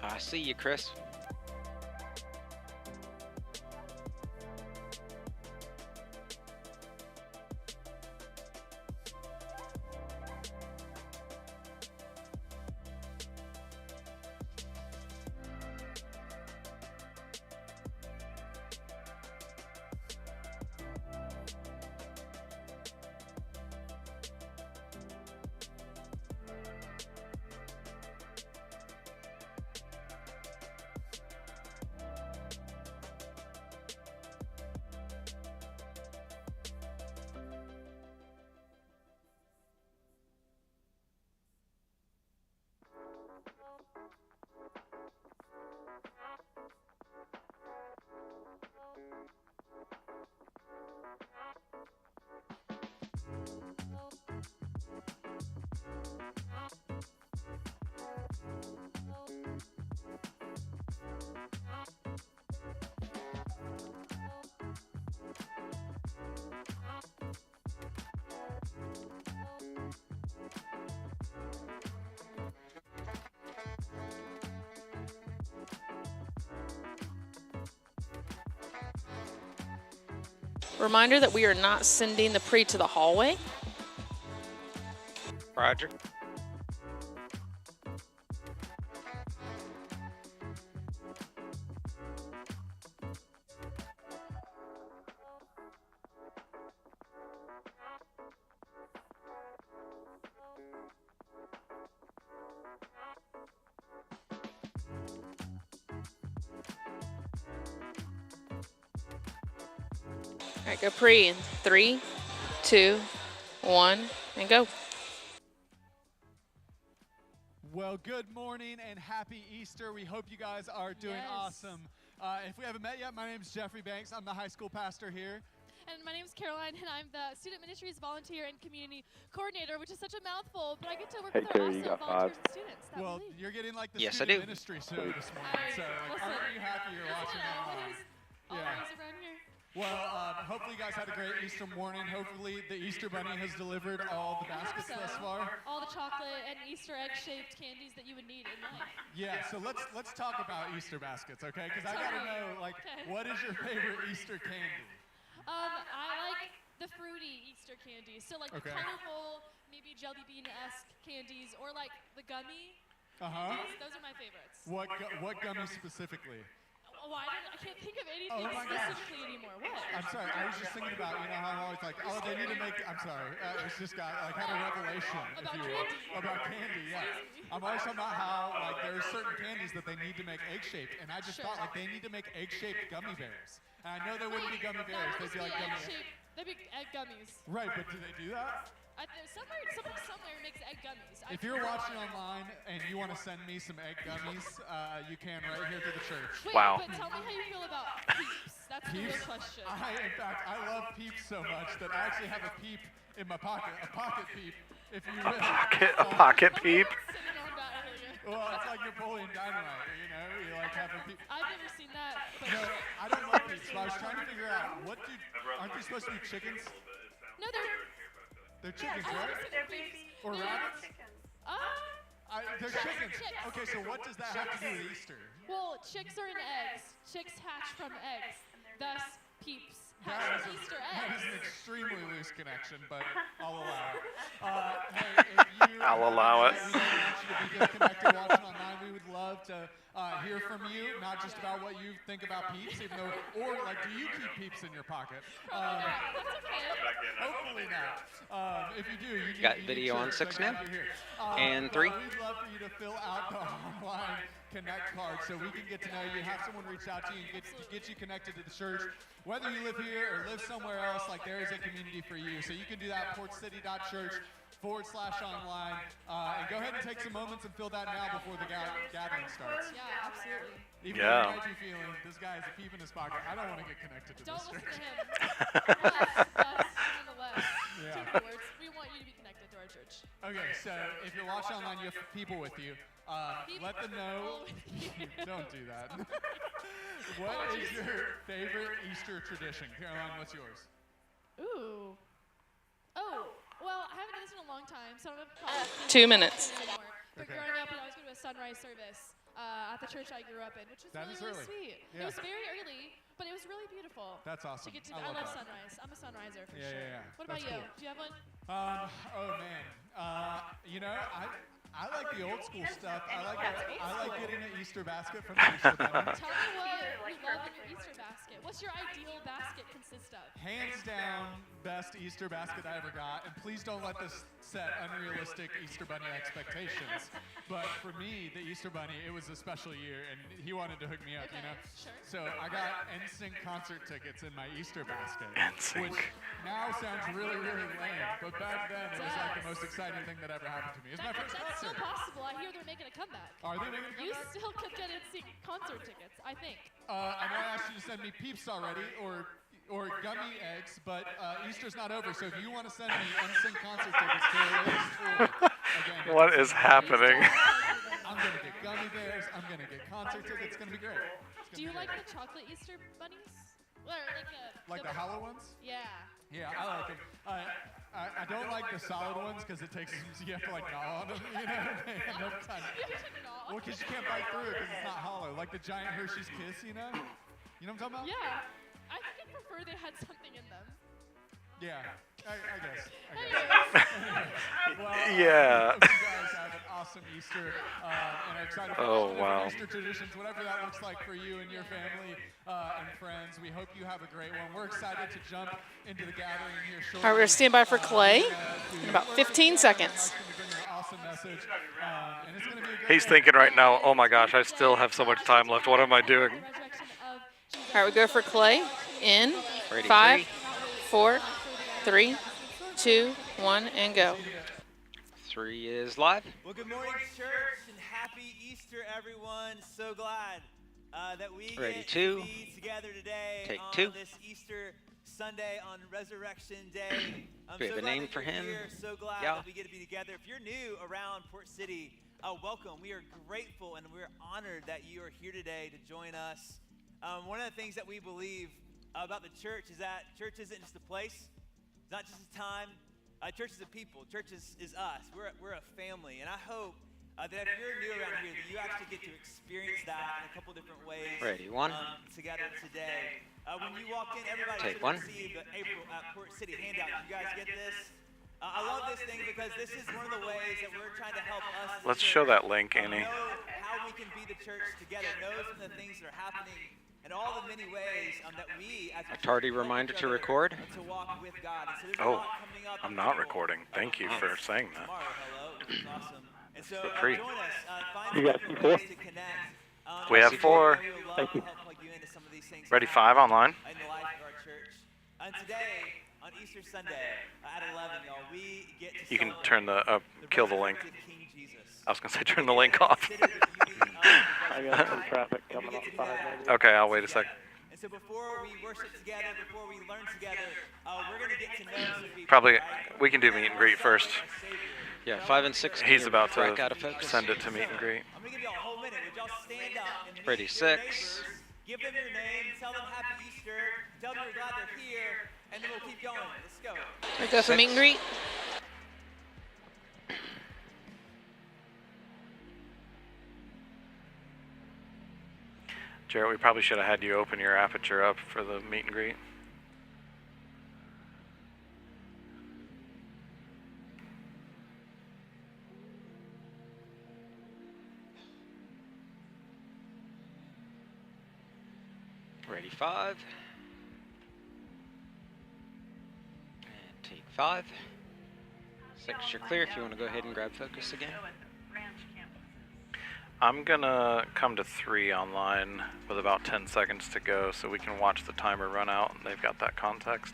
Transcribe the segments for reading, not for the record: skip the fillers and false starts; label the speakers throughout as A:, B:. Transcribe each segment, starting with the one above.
A: I see you, Chris.
B: Reminder that we are not sending the pre to the hallway.
A: Roger.
B: All right, go pre in 3, 2, 1, and go.
C: Well, good morning and happy Easter. We hope you guys are doing awesome. If we haven't met yet, my name is Jeffrey Banks. I'm the high school pastor here.
D: And my name is Caroline, and I'm the Student Ministries Volunteer and Community Coordinator, which is such a mouthful, but I get to work with our awesome volunteers and students.
C: Well, you're getting like the
A: Yes, I
C: student
A: do.
C: ministry show this morning, so like, aren't you happy you're watching online?
D: Always around here.
C: Well, hopefully you guys had a great Easter morning. Hopefully the Easter Bunny has delivered all the baskets thus far.
D: All the chocolate and Easter egg-shaped candies that you would need in life.
C: Yeah, so let's talk about Easter baskets, okay? Because I gotta know, like, what is your favorite Easter candy?
D: I like the fruity Easter candies. So like the colorful, maybe jelly bean-esque candies, or like the gummy candies. Those are my favorites.
C: What gummy specifically?
D: Oh, I can't think of anything specifically anymore. What?
C: I'm sorry, I was just thinking about, you know, how I'm always like, oh, they need to make, I'm sorry, it's just got, like, had a revelation, if you will. About candy, yeah. I'm always talking about how, like, there are certain candies that they need to make egg-shaped, and I just thought, like, they need to make egg-shaped gummy bears. And I know they wouldn't be gummy bears, they'd be like gummy.
D: They'd be egg gummies.
C: Right, but do they do that?
D: Somewhere makes egg gummies.
C: If you're watching online and you want to send me some egg gummies, you can right here to the church.
D: Wait,
A: Wow.
D: But tell me how you feel about Peeps. That's the real question.
C: In fact, I love Peeps so much that I actually have a Peep in my pocket, a pocket Peep, if you will.
A: A pocket peep.
D: Sitting on that earlier.
C: Well, it's like Napoleon Dynamite, you know? You like have a Peep.
D: I've never seen that. But
C: No, I don't love Peeps, but I was trying to figure out, aren't they supposed to be chickens?
D: No,
C: They're chickens, right?
D: they're babies.
C: Or rabbits? They're chickens.
D: Chicks.
C: Okay, so what does that have to do with Easter?
D: Well, chicks are in eggs. Chicks hatch from eggs. Thus, Peeps hatch
C: That
D: from
C: is
D: Easter
C: that is
D: eggs.
C: an extremely loose connection, but I'll allow it. Hey, if you
A: I'll allow it.
C: We don't want you to be disconnected watching online. We would love to hear from you, not just about what you think about Peeps, even though, or like, do you keep Peeps in your pocket? Hopefully not. If you do, you
A: Got
C: need
A: video on
C: shirts.
A: 6
C: I'm
A: now.
C: glad you're here.
A: And 3.
C: We'd love for you to fill out the online Connect card so we can get to know you, have someone reach out to you and get you connected to the church. Whether you live here or live somewhere else, like there is a community for you. So you can do that at portcity.church/online. And go ahead and take some moments and fill that now before the gathering starts.
D: Yeah, absolutely.
C: Even though you might be feeling, this guy has a peep in his pocket. I don't want to get connected to
D: Don't
C: this
D: listen
C: church.
D: to him. Nonetheless,
C: Yeah.
D: too many words. We want you to be connected to our church.
C: Okay, so if you're watching online, you have people with you. Let them know. Don't do that. What is your favorite Easter tradition? Caroline, what's yours?
D: Ooh. Oh, well, I haven't done this in a long time, so I don't know.
B: 2 minutes.
D: But growing up, when I was going to a sunrise service, at the church I grew up in, which was
C: That
D: really,
C: is
D: really
C: early.
D: sweet.
C: Yeah.
D: It was very early, but it was really beautiful.
C: That's awesome.
D: To get to,
C: I
D: I
C: love
D: love
C: that.
D: sunrise. I'm a sunriser for
C: Yeah,
D: sure.
C: yeah, yeah.
D: What about
C: That's
D: you?
C: cool.
D: Do you have one?
C: Oh man. You know, I like the old school stuff. I like getting an Easter basket from the Easter Bunny.
D: Tell me what you love in your Easter basket. What's your ideal basket consist of?
C: Hands down, best Easter basket I ever got. And please don't let this set unrealistic Easter Bunny expectations. But for me, the Easter Bunny, it was a special year, and he wanted to hook me up,
D: Okay,
C: you know?
D: sure.
C: So I got NSYNC concert tickets in my Easter basket.
A: NSYNC.
C: Which now sounds really, really lame, but back then it was like the most exciting thing that ever happened to me. It was my first
D: That's still
C: concert.
D: possible. I hear they're making a comeback.
C: Are they making a
D: You
C: comeback?
D: still could get NSYNC concert tickets, I think.
C: I know I asked you to send me peeps already, or gummy eggs, but Easter's not over, so if you want to send me NSYNC concert tickets to the latest tour, again,
A: What is happening?
C: I'm gonna get gummy bears, I'm gonna get concert tickets, it's gonna be great.
D: Do you like the chocolate Easter bunnies? Or
C: Like the hollow ones?
D: Yeah.
C: Yeah, I like them. I don't like the solid ones because it takes, you have to like gnaw on them, you know? Enough time. Well, because you can't bite through it because it's not hollow. Like the giant Hershey's Kiss, you know? You know what I'm talking about?
D: Yeah. I think I prefer they had something in them.
C: Yeah, I guess.
D: Anyways.
C: Well,
A: Yeah.
C: hope you guys have an awesome Easter and are excited for all the different
A: wow.
C: Easter traditions, whatever that looks like for you and your family and friends. We hope you have a great one. We're excited to jump into the gathering here shortly.
B: All right, we're gonna stand by for Clay in about 15 seconds.
C: Awesome message. And it's gonna be a great
A: He's
C: day.
A: thinking right now, oh my gosh, I still have so much time left. What am I doing?
B: All right, we go for Clay in
A: Ready,
B: 5,
A: three.
B: 4, 3, 2, 1, and go.
A: 3 is live.
E: Well, good morning, church, and happy Easter, everyone. So glad that we
A: Ready,
E: get
A: two.
E: to be together today
A: Take
E: on
A: 2.
E: this Easter Sunday on Resurrection Day. I'm
A: Do we
E: so
A: have a
E: glad
A: name
E: that
A: for
E: you're
A: him?
E: Here. So glad
A: Yeah.
E: that we get to be together. If you're new around Port City, welcome. We are grateful and we're honored that you are here today to join us. One of the things that we believe about the church is that church isn't just a place. It's not just a time. Church is a people. Church is us. We're a family. And I hope that if you're new around here, that you actually get to experience that in a couple different ways.
A: Ready, 1.
E: Together today. When you walked in, everybody
A: Take
E: should
A: 1.
E: have received the April Port City handout. Did you guys get this? I love this thing because this is one of the ways that we're trying to help us. as a
A: Let's show
E: church,
A: that link, Annie.
E: Know how we can be the church together. Know some of the things that are happening. And all the many ways that we as a church
A: tardy
E: help
A: reminder
E: each
A: to
E: other
A: record.
E: To walk with God. And so there's a
A: Oh,
E: lot coming up
A: I'm
E: in
A: not
E: April.
A: recording. Thank you for saying that.
E: Tomorrow, hello, which is awesome. And so
A: Pre.
E: join us. Find
F: You got
E: different
F: four?
E: ways to connect.
A: We have 4.
E: We would love to help plug you into some of these things
A: Ready,
E: that
A: 5
E: happen
A: online.
E: in the life of our church. And today, on Easter Sunday at 11, y'all, we get to
A: You can
E: celebrate
A: turn the kill the link.
E: resurrected King Jesus.
A: I was gonna say turn the link off.
E: Consider the beauty of the
F: I got some
E: resurrection.
F: traffic
E: And we
F: coming
E: get
F: up
E: to do
F: 5
E: that
F: maybe.
A: Okay, I'll wait a sec.
E: And so before we worship together, before we learn together, we're going to get to know some people.
A: Probably
E: right?
A: we can do meet and greet first.
G: Yeah, 5 and 6.
A: He's about to
G: out of focus.
A: send it to meet and greet.
E: I'm going to give y'all a whole minute. Would y'all stand up and meet
G: Ready,
E: your
G: 6.
E: neighbors, give them your name, tell them Happy Easter, tell them you're glad they're here, and then we'll keep going. Let's go.
B: We go for meet and greet.
A: Jarrett, we probably should have had you open your aperture up for the meet and greet.
G: Ready, 5. And take 5. 6, you're clear if you want to go ahead and grab focus again.
A: I'm gonna come to 3 online with about 10 seconds to go so we can watch the timer run out and they've got that context.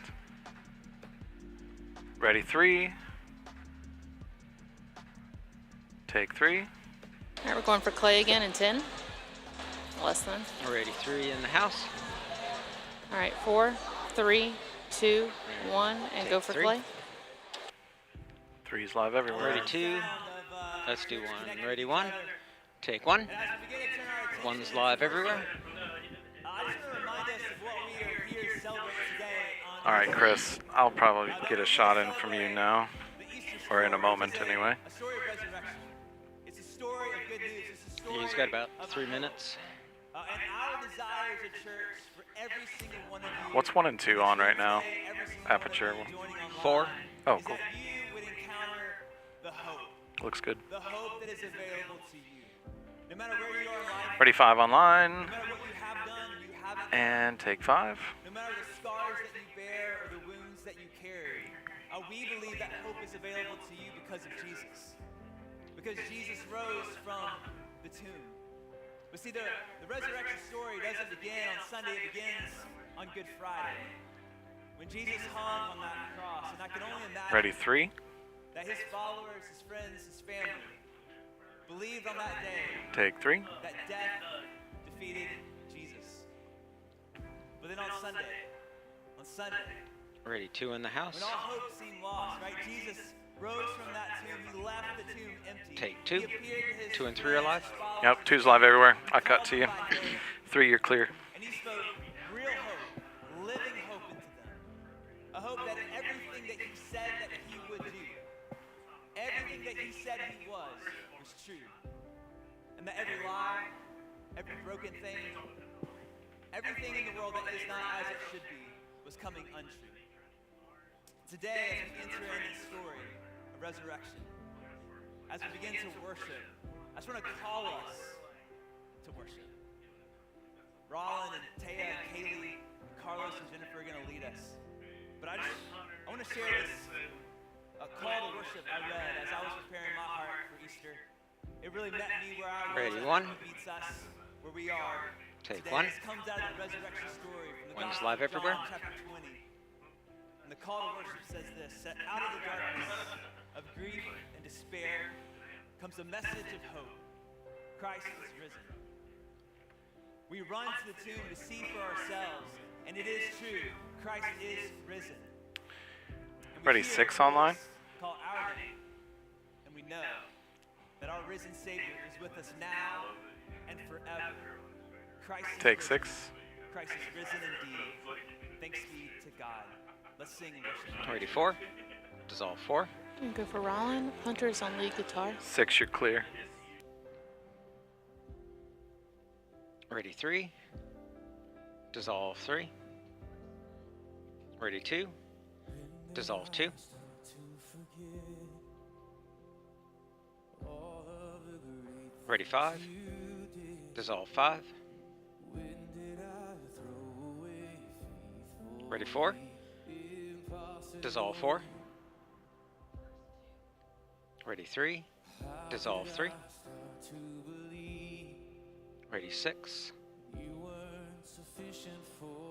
A: Ready, 3. Take 3.
B: All right, we're going for Clay again in 10. Less than.
G: Ready, 3 in the house.
B: All right, 4, 3, 2, 1, and go for
G: 3.
B: Clay.
A: 3's live everywhere.
G: Ready, 2. Let's do 1. Ready, 1. Take 1. 1's live everywhere.
E: I just want to remind us of what we are here to celebrate today on
A: All right, Chris, I'll probably get a shot in from you now,
E: the Easter
A: or in a
E: story,
A: moment
E: which is
A: anyway.
E: A story of resurrection. It's a story of good news. It's a story
G: He's got about 3 minutes.
E: And our desire as a church for every single one of you.
A: What's 1 and 2 on right now?
E: Every single
A: Aperture.
E: one of you joining online
G: 4.
A: Oh,
E: is
A: cool.
E: that you would encounter the hope.
A: Looks good.
E: The hope that is available to you. No matter where you are in life,
A: Ready 5 online.
E: no matter what you have done or you haven't done,
A: And take 5.
E: no matter the scars that you bear or the wounds that you carry, we believe that hope is available to you because of Jesus. Because Jesus rose from the tomb. But see, the resurrection story doesn't begin on Sunday, it begins on Good Friday. When Jesus hung on that cross, and I can only imagine
A: Ready 3.
E: that his followers, his friends, his family believed on that day
A: Take 3.
E: that death defeated Jesus. But then on Sunday,
G: Ready 2 in the house.
E: when all hope seemed lost, right? Jesus rose from that tomb. He left the tomb empty.
G: Take 2.
E: He appeared to his
G: 2 and 3 are live.
E: friends, followers,
A: Yep, 2's live everywhere. I cut to you.
E: by day,
A: 3, you're clear.
E: and he spoke real hope, living hope into them. A hope that in everything that he said that he would do, everything that he said he was true. And that every lie, every broken thing, everything in the world that is not as it should be was coming untrue. Today, as we enter into the story of resurrection, as we begin to worship, I just want to call us to worship. Rollin and Taya and Kaylee, Carlos and Jennifer are going to lead us. But I want to share this call to worship I read as I was preparing my heart for Easter. It really met me where I was.
G: Ready, 1.
E: It meets us where we are.
G: Take
E: today.
G: 1.
E: This comes out of the resurrection story from the
G: 1's
E: Gospel
G: live
E: of
G: everywhere.
E: John, chapter 20. And the call to worship says this: "Set out of the darkness of grief and despair comes a message of hope. Christ is risen." We run to the tomb to see for ourselves, and it is true. Christ is risen. And we
A: Ready,
E: hear
A: 6
E: a
A: online.
E: voice call our name, and we know that our risen Savior is with us now and forever. Christ is
A: Take
E: risen.
A: 6.
E: Christ is risen indeed. Thanks be to God. Let's sing and worship.
G: Ready 4. Dissolve 4.
B: Go for Rollin. Hunter's on lead guitar.
A: 6, you're clear.
G: Ready 3. Dissolve 3. Ready 2. Dissolve 2. Ready 5. Dissolve 5. Ready 4. Dissolve 4. Ready 3. Dissolve 3. Ready 6.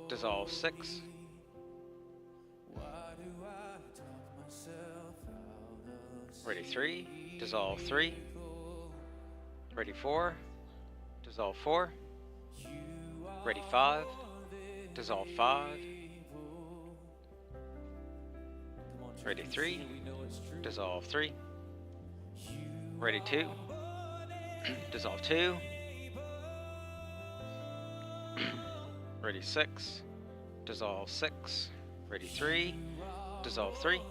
G: Dissolve 6. Ready 3. Dissolve 3. Ready 4. Dissolve 4. Ready 5. Dissolve 5. Ready 3. Dissolve 3. Ready 2. Dissolve 2. Ready 6. Dissolve 6. Ready 3. Dissolve 3.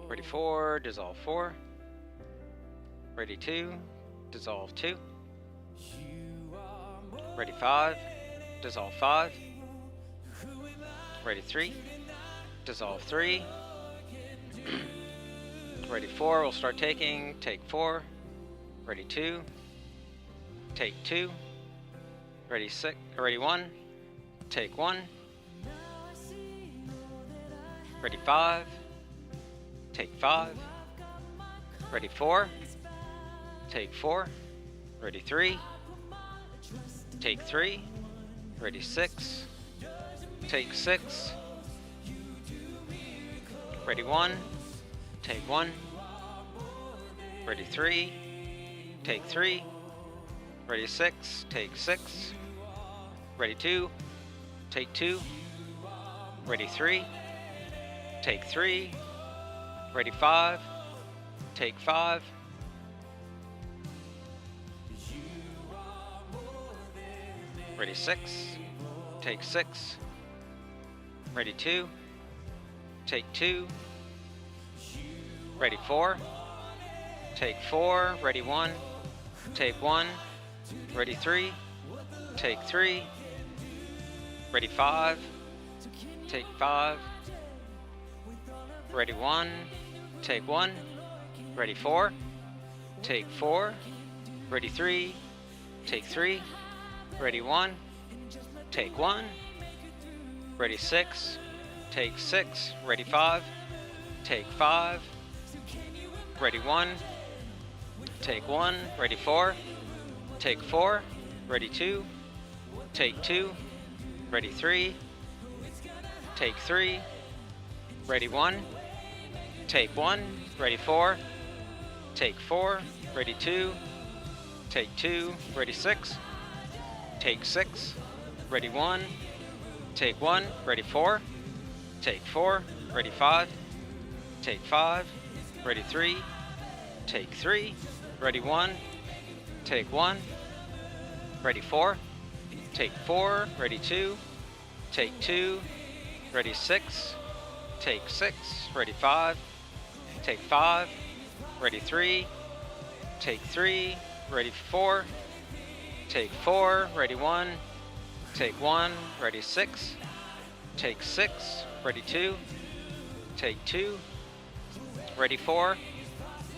G: Ready 4. Dissolve 4. Ready 2. Dissolve 2. Ready 5. Dissolve 5. Ready 3. Dissolve 3. Ready 4. We'll start taking. Take 4. Ready 2. Take 2. Ready 6. Ready 1. Take 1. Ready 5. Take 5. Ready 4. Take 4. Ready 3. Take 3. Ready 6. Take 6. Ready 1. Take 1. Ready 3. Take 3. Ready 6. Take 6. Ready 2. Take 2. Ready 3. Take 3. Ready 5. Take 5. Ready 6. Take 6. Ready 2. Take 2. Ready 4. Take 4. Ready 1. take 1, ready 3, take 3, ready 5, take 5, ready 1, take 1, ready 4, take 4, ready 3, take 3, ready 1, take 1, ready 6, take 6, ready 5, take 5, ready 1, take 1, ready 4, take 4, ready 2, take 2, ready 3, take 3, ready 1, take 1, ready 4, take 4, ready 2, take 2, ready 6, take 6, ready 1, take 1, ready 4, take 4, ready 5, take 5, ready 3, take 3, ready 1, take 1, ready 4, take 4, ready 2, take 2, ready 6, take 6, ready 5, take 5, ready 3, take 3, ready 4, take 4, ready 1, take 1, ready 6, take 6, ready 2, take 2, ready 4,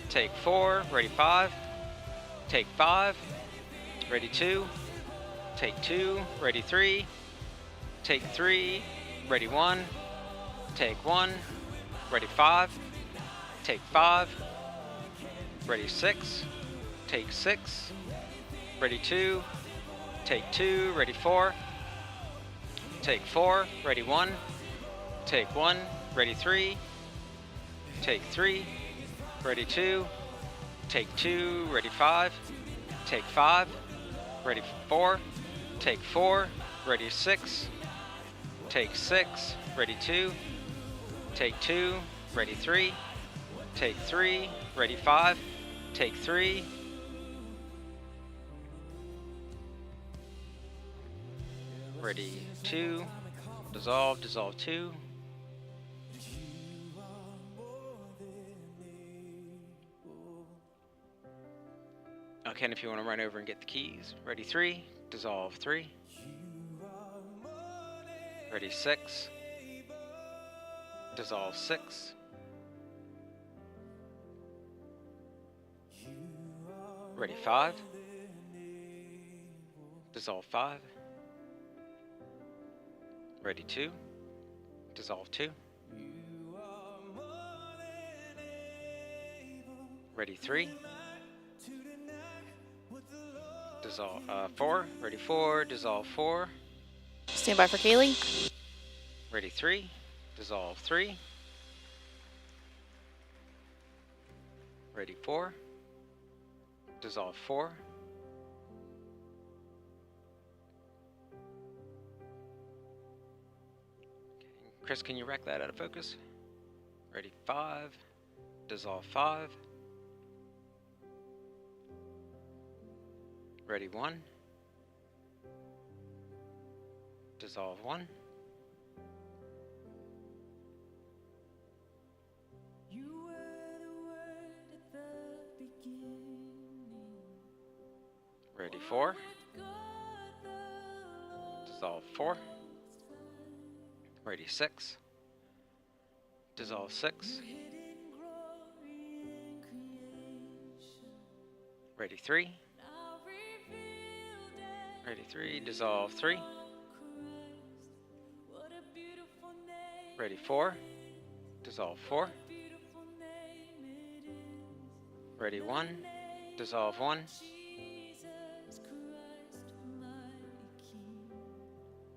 G: take 4, ready 5, take 5, ready 2, take 2, ready 3, take 3, ready 1, take 1, ready 5, take 5, ready 6, take 6, ready 2, take 2, ready 4, take 4, ready 1, take 1, ready 3, take 3, ready 2, take 2, ready 5, take 5, ready 4, take 4, ready 6, take 6, ready 2, take 2, ready 3, take 3, ready 5, take 3, ready 2, dissolve, dissolve 2, Ken, if you want to run over and get the keys. Ready 3, dissolve 3, ready 6, dissolve 6, ready 5, dissolve 5, ready 2, dissolve 2, ready 3, dissolve 4, ready 4, dissolve 4,
B: Stand by for Kaylee.
G: ready 3, dissolve 3, ready 4, dissolve 4, Chris, can you rack that out of focus? Ready 5, dissolve 5, ready 1, dissolve 1, ready 4, dissolve 4, ready 6, dissolve 6, ready 3, ready 3, dissolve 3, ready 4, dissolve 4, ready 1, dissolve 1,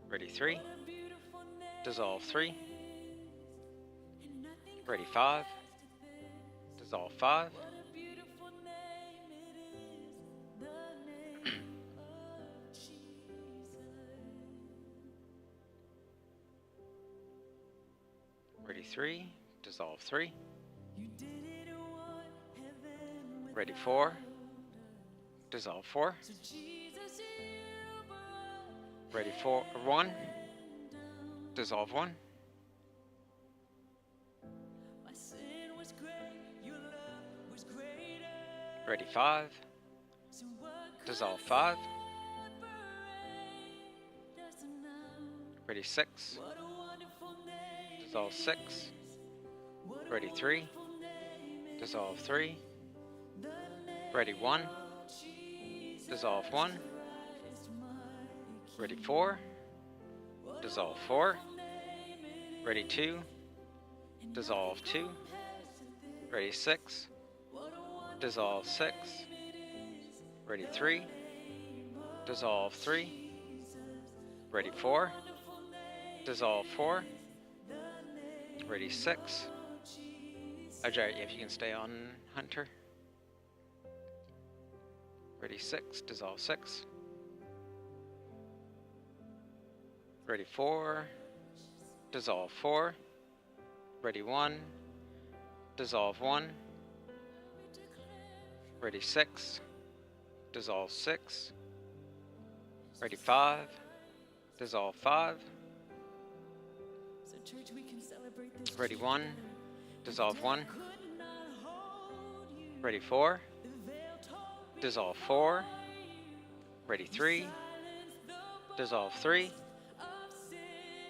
G: ready 3, dissolve 3, ready 5, dissolve 5, ready 3, dissolve 3, ready 4, dissolve 4, ready 4, 1, dissolve 1, ready 5, Dissolve 5. Ready 6. Dissolve 6. Ready 3. Dissolve 3. Ready 1. Dissolve 1. Ready 4. Dissolve 4. Ready 2. Dissolve 2. Ready 6. Dissolve 6. Ready 3. Dissolve 3. Ready 4. Dissolve 4. Ready 6. Jared, if you can stay on Hunter. Ready 6. Dissolve 6. Ready 4. Dissolve 4. Ready 1. Dissolve 1. Ready 6. Dissolve 6. Ready 5. Dissolve 5. Ready 1. Dissolve 1. Ready 4. Dissolve 4. Ready 3. Dissolve 3.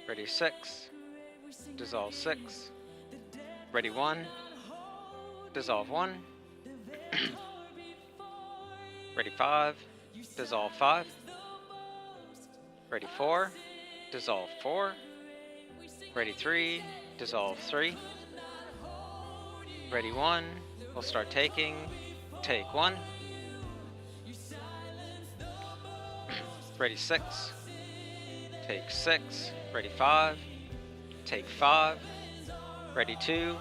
G: Ready 6. Dissolve 6. Ready 1. Dissolve 1. Ready 5. Dissolve 5. Ready 4. Dissolve 4. Ready 3. Dissolve 3. Ready 1. We'll start taking. Take 1. Ready 6. Take 6. Ready 5. Take 5. Ready 2.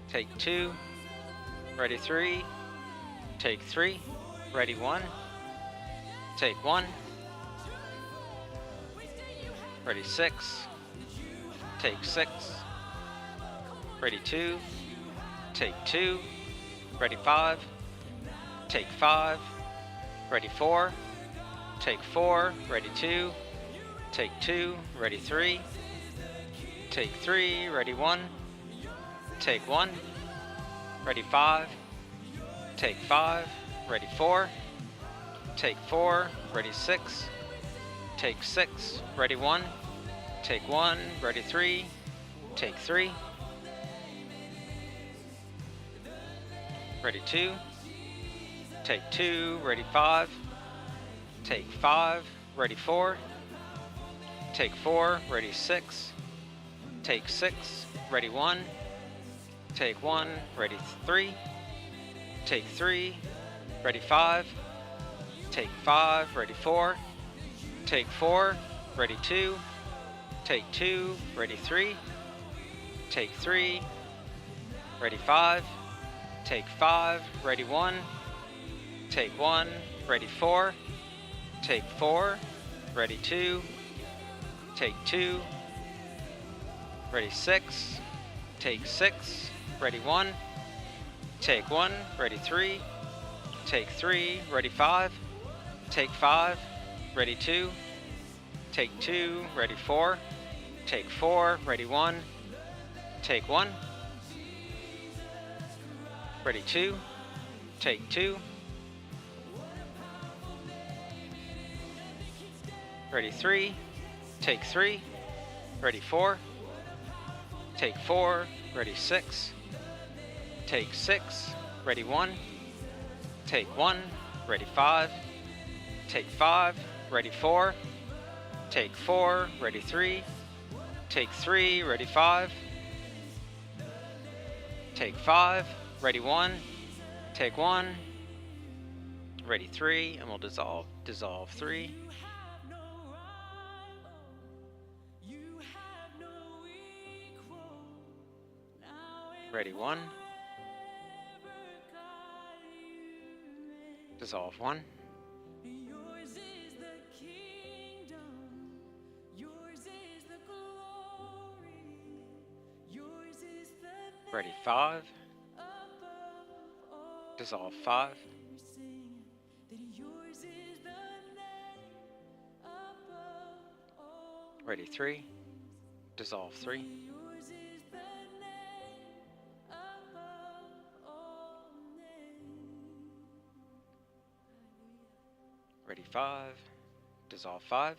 G: Take 2. Ready 3. Take 3. Ready 1. Take 1. Ready 6. Take 6. Ready 2. Take 2. Ready 5. Take 5. Ready 4. Take 4. Ready 2. Take 2. Ready 3. Take 3. Ready 1. Take 1. Ready 5. Take 5. Ready 4. Take 4. Ready 6. Take 6. Ready 1. Take 1. Ready 3. Take 3. Ready 2. Take 2. Ready 5. Take 5. Ready 4. Take 4. Ready 6. Take 6. Ready 1. Take 1. Ready 3. Take 3. Ready 5. Take 5. Ready 4. Take 4. Ready 2. Take 2. Ready 3. Take 3. Ready 5. Take 5. Ready 1. Take 1. Ready 4. Take 4. Ready 2. Take 2. Ready 6. Take 6. Ready 1. Take 1. Ready 3. Take 3. Ready 5. Take 5. Ready 2. Take 2. Ready 4. Take 4. Ready 1. Take 1. Ready 2. Take 2. Ready 3. Take 3. Ready 4. Take 4. Ready 6. Take 6. Ready 1. Take 1. Ready 5. Take 5. Ready 4. Take 4. Ready 3. Take 3. Ready 5. Take 5. Ready 1. Take 1. Ready 3. And we'll dissolve 3. Ready 1. Dissolve 1. Ready 5. Dissolve 5. Ready 3. Dissolve 3. ready 5, dissolve 5,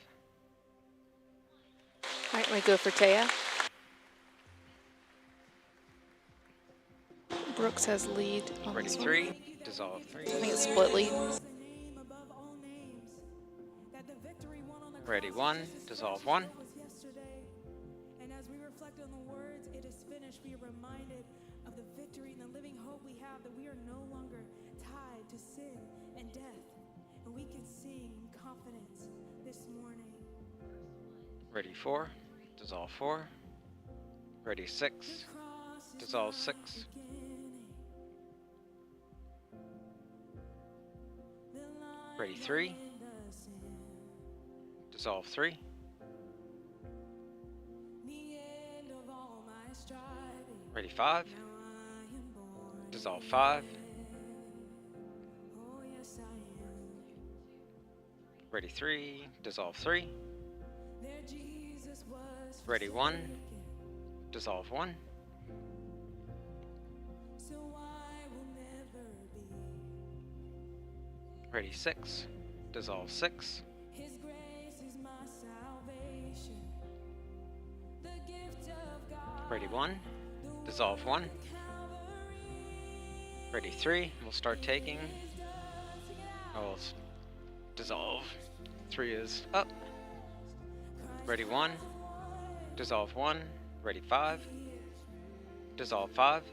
B: All right, we go for Taya. Brooks has lead on
G: ready
B: this one.
G: 3, dissolve 3,
B: I think it's split lead.
G: ready 1, dissolve 1,
F: And as we reflect on the words, it is finished, we are reminded of the victory and the living hope we have, that we are no longer tied to sin and death. And we can sing in confidence this morning.
G: ready 4, dissolve 4, ready 6, dissolve 6, ready 3, dissolve 3, ready 5, dissolve 5, ready 3, dissolve 3, ready 1, dissolve 1, ready 6, dissolve 6, ready 1, dissolve 1, ready 3, we'll start taking, dissolve, 3 is up, ready 1, dissolve 1, ready 5, dissolve 5,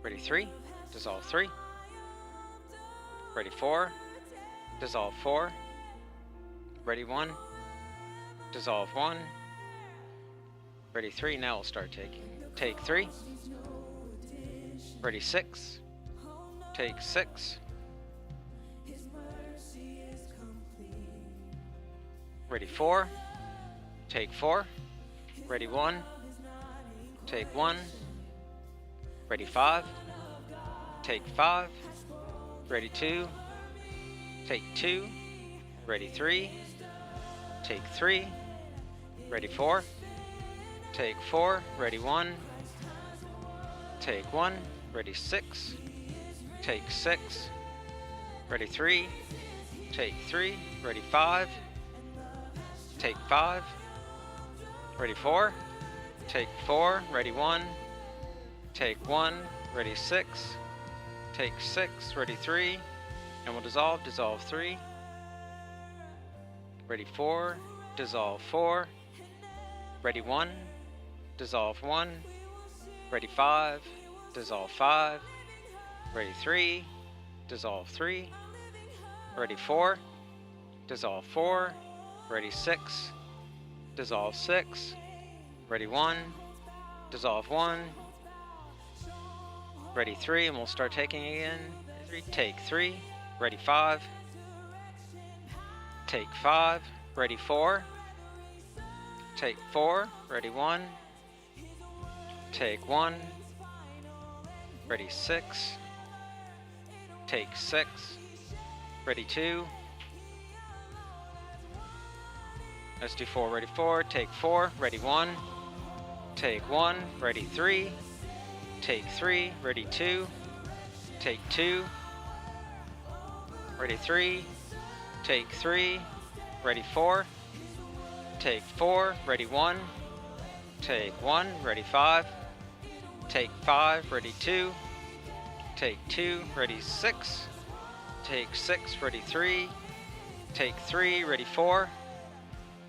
G: ready 3, dissolve 3, ready 4, dissolve 4, ready 1, dissolve 1, ready 3, now we'll start taking, take 3, ready 6, take 6, ready 4, take 4, ready 1, take 1, ready 5, take 5, ready 2, take 2, ready 3, take 3, ready 4, take 4, ready 1, take 1, ready 6, take 6, ready 3, take 3, ready 5, take 5, ready 4, take 4, ready 1, take 1, ready 6, take 6, ready 3, and we'll dissolve 3, ready 4, dissolve 4, ready 1, dissolve 1, ready 5, dissolve 5, ready 3, dissolve 3, ready 4, dissolve 4, ready 6, dissolve 6, ready 1, dissolve 1, ready 3, and we'll start taking again, take 3, ready 5, take 5, ready 4, take 4, ready 1, take 1, ready 6, take 6, ready 2, let's do 4, ready 4, take 4, ready 1, take 1, ready 3, take 3, ready 2, take 2, ready 3, take 3, ready 4, take 4, ready 1, take 1, ready 5, take 5, ready 2, take 2, ready 6, take 6, ready 3, take 3, ready 4,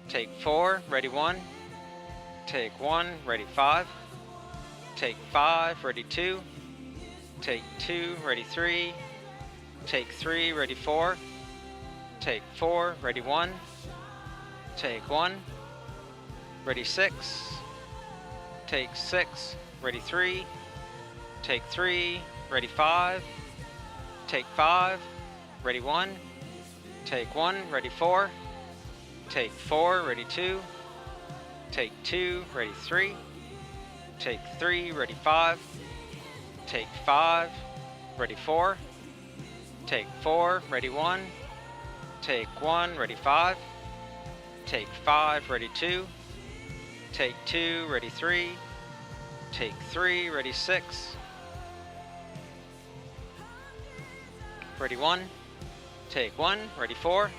G: take 4, ready 1, take 1, ready 5, take 5, ready 2, take 2, ready 3, take 3, ready 4, take 4, ready 1, take 1, ready 6, take 6, ready 3, take 3, ready 5, take 5, ready 1, take 1, ready 4, take 4, ready 2, take 2, ready 3, take 3, ready 5, take 5, ready 4, take 4, ready 1, take 1, ready 5, take 5, ready 2, take 2, ready 3, take 3, ready 6, ready 1, take 1, ready 4,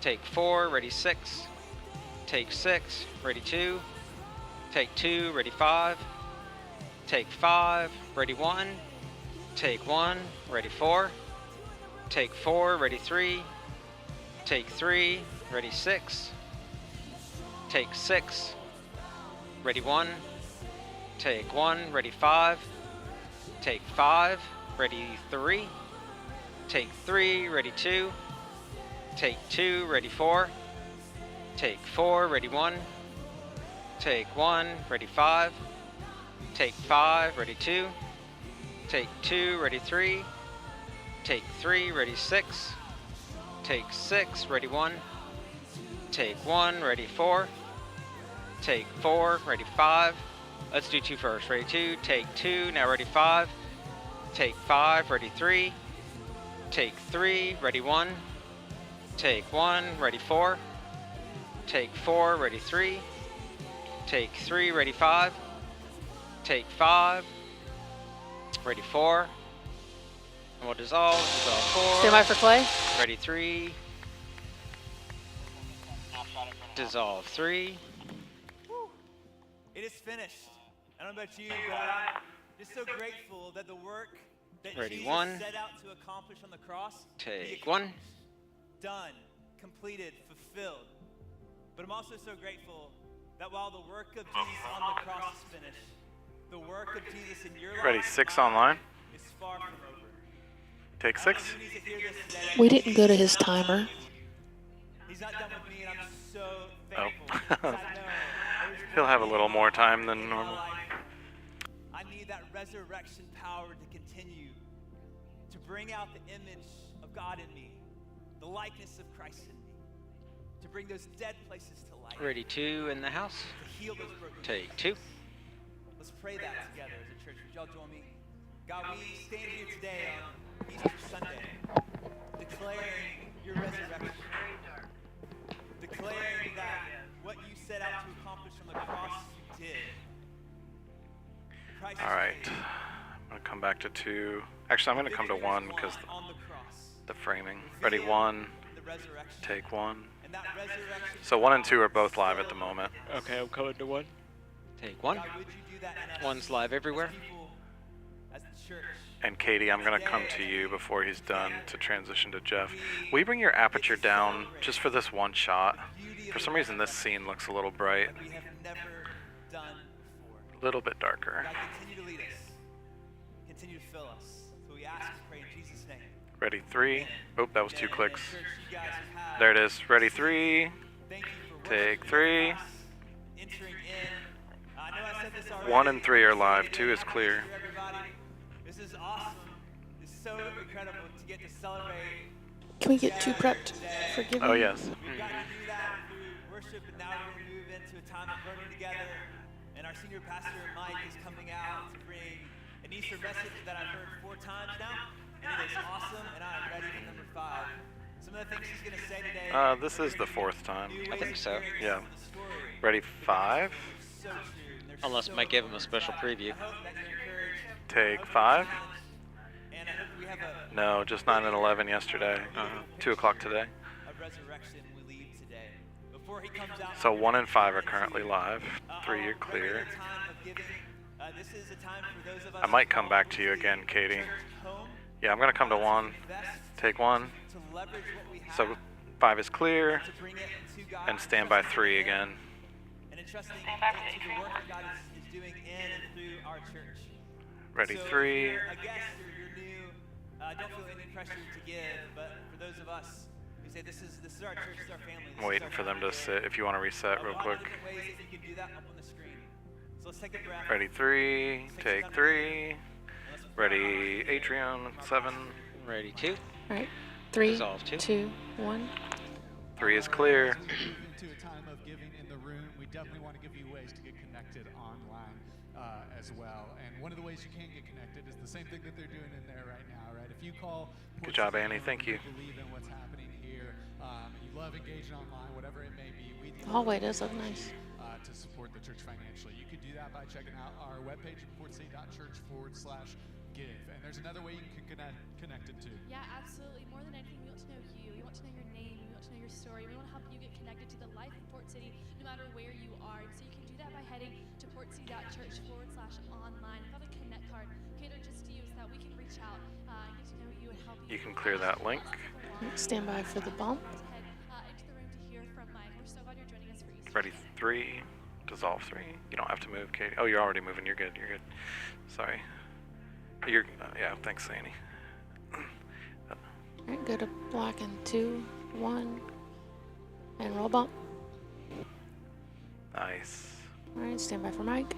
G: take 4, ready 6, take 6, ready 2, take 2, ready 5, take 5, ready 1, take 1, ready 4, take 4, ready 3, take 3, ready 6, take 6, ready 1, take 1, ready 5, take 5, ready 3, take 3, ready 2, take 2, ready 4, take 4, ready 1, take 1, ready 5, take 5, ready 2, take 2, ready 3, take 3, ready 6, take 6, ready 1, take 1, ready 4, take 4, ready 5. Let's do 2 first. Ready 2, take 2, now ready 5, take 5, ready 3, take 3, ready 1, take 1, ready 4, take 4, ready 3, take 3, ready 5, take 5, ready 4, and we'll dissolve 4,
B: Stand by for Clay.
G: ready 3, dissolve 3,
E: It is finished. I don't know about you, but I'm just so grateful that the work that
G: Ready,
E: Jesus
G: 1.
E: set out to accomplish on the cross
G: Take
E: be
G: 1.
E: accomplished, done, completed, fulfilled. But I'm also so grateful that while the work of Jesus on the cross is finished, the work of Jesus in your life
A: Ready, 6 online.
E: is far from over.
A: Take
E: I don't know
A: 6.
E: who needs to hear this today.
B: We didn't go to his timer.
E: He's not done with me, and I'm so
A: Oh.
E: thankful. 'Cause I know there's
A: He'll have a
E: more
A: little more time than
E: in my
A: normal.
E: life. I need that resurrection power to continue to bring out the image of God in me, the likeness of Christ in me, to bring those dead places to life,
G: Ready 2 in the house.
E: to heal those broken
G: Take
E: places.
G: 2.
E: Let's pray that together as a church. Would y'all join me? God, we stand here today on Easter Sunday, declaring your resurrection, declaring that what you set out to accomplish on the cross, you did. Christ
A: All right.
E: paid
A: I'm going to come back to 2. Actually, I'm going to come to
E: victory
A: 1
E: was
A: because
E: won on the cross.
A: the framing. Ready, 1,
E: The resurrection.
A: take 1.
E: And that resurrection
A: So 1 and 2 are both live at the moment.
G: Okay, I'm coming to 1. Take 1.
E: God, would you do that in us
G: 1's live everywhere.
E: as people, as the church?
A: And Katie, I'm going to come to you before he's done to transition to Jeff. Will you bring your aperture down just for this one shot? For some reason, this scene looks a little bright,
E: Like we have never done before.
A: a little bit darker.
E: God, continue to lead us. Continue to fill us. So we ask and pray in Jesus' name.
A: Ready, 3. Oh, that was 2
E: And
A: clicks.
E: church, you guys have
A: There it is. Ready, 3.
E: Thank you for
A: Take
E: worshiping
A: 3.
E: with us, entering in. I know I said this already.
A: 1 and 3 are live.
E: Today,
A: 2 is
E: happy
A: clear.
E: Easter, everybody. This is awesome. It's so incredible to get to celebrate.
B: Can we get 2 prepped for giving?
A: Oh, yes.
E: We've got to do that through worship, and now we're going to move into a time of learning together. And our senior pastor, Mike, is coming out to bring an Easter message that I've heard 4 times now. And it is awesome, and I'm ready for number 5. Some of the things he's going to say today.
A: This is the 4th time.
G: I think so.
A: Yeah. Ready, 5.
E: So true. and they're
G: Unless
E: so
G: Mike gave him a special preview.
E: I hope that you're encouraged.
A: Take 5.
E: And I hope we have a
A: No, just 9 and 11 yesterday. 2 o'clock today.
E: resurrection we leave today. Before he comes out.
A: So 1 and 5 are currently live. 3 are
E: I'll
A: clear.
E: remember the time of giving. This is a time for those of us
A: I might
E: who
A: come
E: call
A: back to you
E: Multiview
A: again, Katie.
E: church home.
A: Yeah, I'm going to come to 1.
E: Invest
A: Take 1.
E: to leverage what we have
A: So 5 is clear.
E: to bring it to God.
A: And stand by
E: trusting
A: 3
E: Him,
A: again.
E: And entrusting it to the work that God is doing in and through our church.
A: Ready,
E: So if
A: 3.
E: you're a guest or you're new, don't feel any pressure to give. But for those of us who say this is our church, this is our family. This
A: I'm
E: is
A: waiting
E: our
A: for them to
E: family.
A: sit. If you want to reset real
E: A lot
A: quick.
E: of different ways that you can do that up on the screen. So let's take a breath.
A: Ready, 3. Take 3.
E: and let's put our
A: Ready,
E: hearts
A: Atrium, 7.
G: Ready 2.
B: All right. 3,
G: Dissolve 2.
B: 2, 1.
A: 3 is clear.
C: As we move into a time of giving in the room, we definitely want to give you ways to get connected online as well. And one of the ways you can get connected is the same thing that they're doing in there right now, right? If you call
A: Good job, Annie. Thank you.
C: believe in what's happening here, and you love engaging online, whatever it may be, we
B: The hallway does look nice.
C: to support the church financially. You can do that by checking out our webpage at portcity.church/give. And there's another way you can connect it too.
D: Yeah, absolutely. More than anything, we want to know you. We want to know your name. We want to know your story. We want to help you get connected to the life of Port City, no matter where you are. And so you can do that by heading to portcity.church/online. Fill out a connect card catered just to you so that we can reach out and get to know you and help you.
A: You can clear that link.
B: Stand by for the bump.
D: Head into the room to hear from Mike. We're so glad you're joining us for Easter.
A: Ready, 3, dissolve 3. You don't have to move, Katie. Oh, you're already moving. You're good. You're good. Sorry. You're, yeah, thanks, Sandy.
B: Alright, go to black in 2, 1, and roll bump.
A: Nice.
B: Alright, stand by for Mike.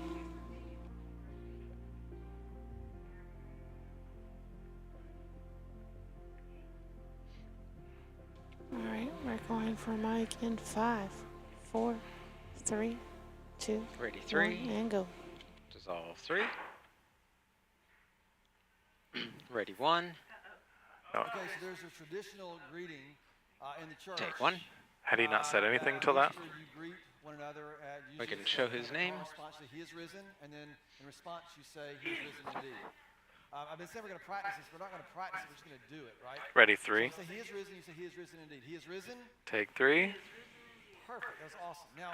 B: Alright, we're going for Mike in 5, 4, 3, 2,
G: Ready, 3.
B: 1, and go.
G: Dissolve 3. Ready, 1.
A: Oh,
H: Okay, so there's a traditional greeting in the church.
G: Take 1.
A: had he not said anything till that?
H: Make sure you greet one another.
G: We
H: Usually
G: can show his name.
H: In response to he is risen, and then in response you say he is risen indeed. I've been saying we're going to practice this. We're not going to practice it. We're just going to do it, right?
A: Ready,
H: So
A: 3.
H: you say he is risen. You say he is risen indeed. He is risen.
A: Take 3.
H: Perfect. That's awesome. Now,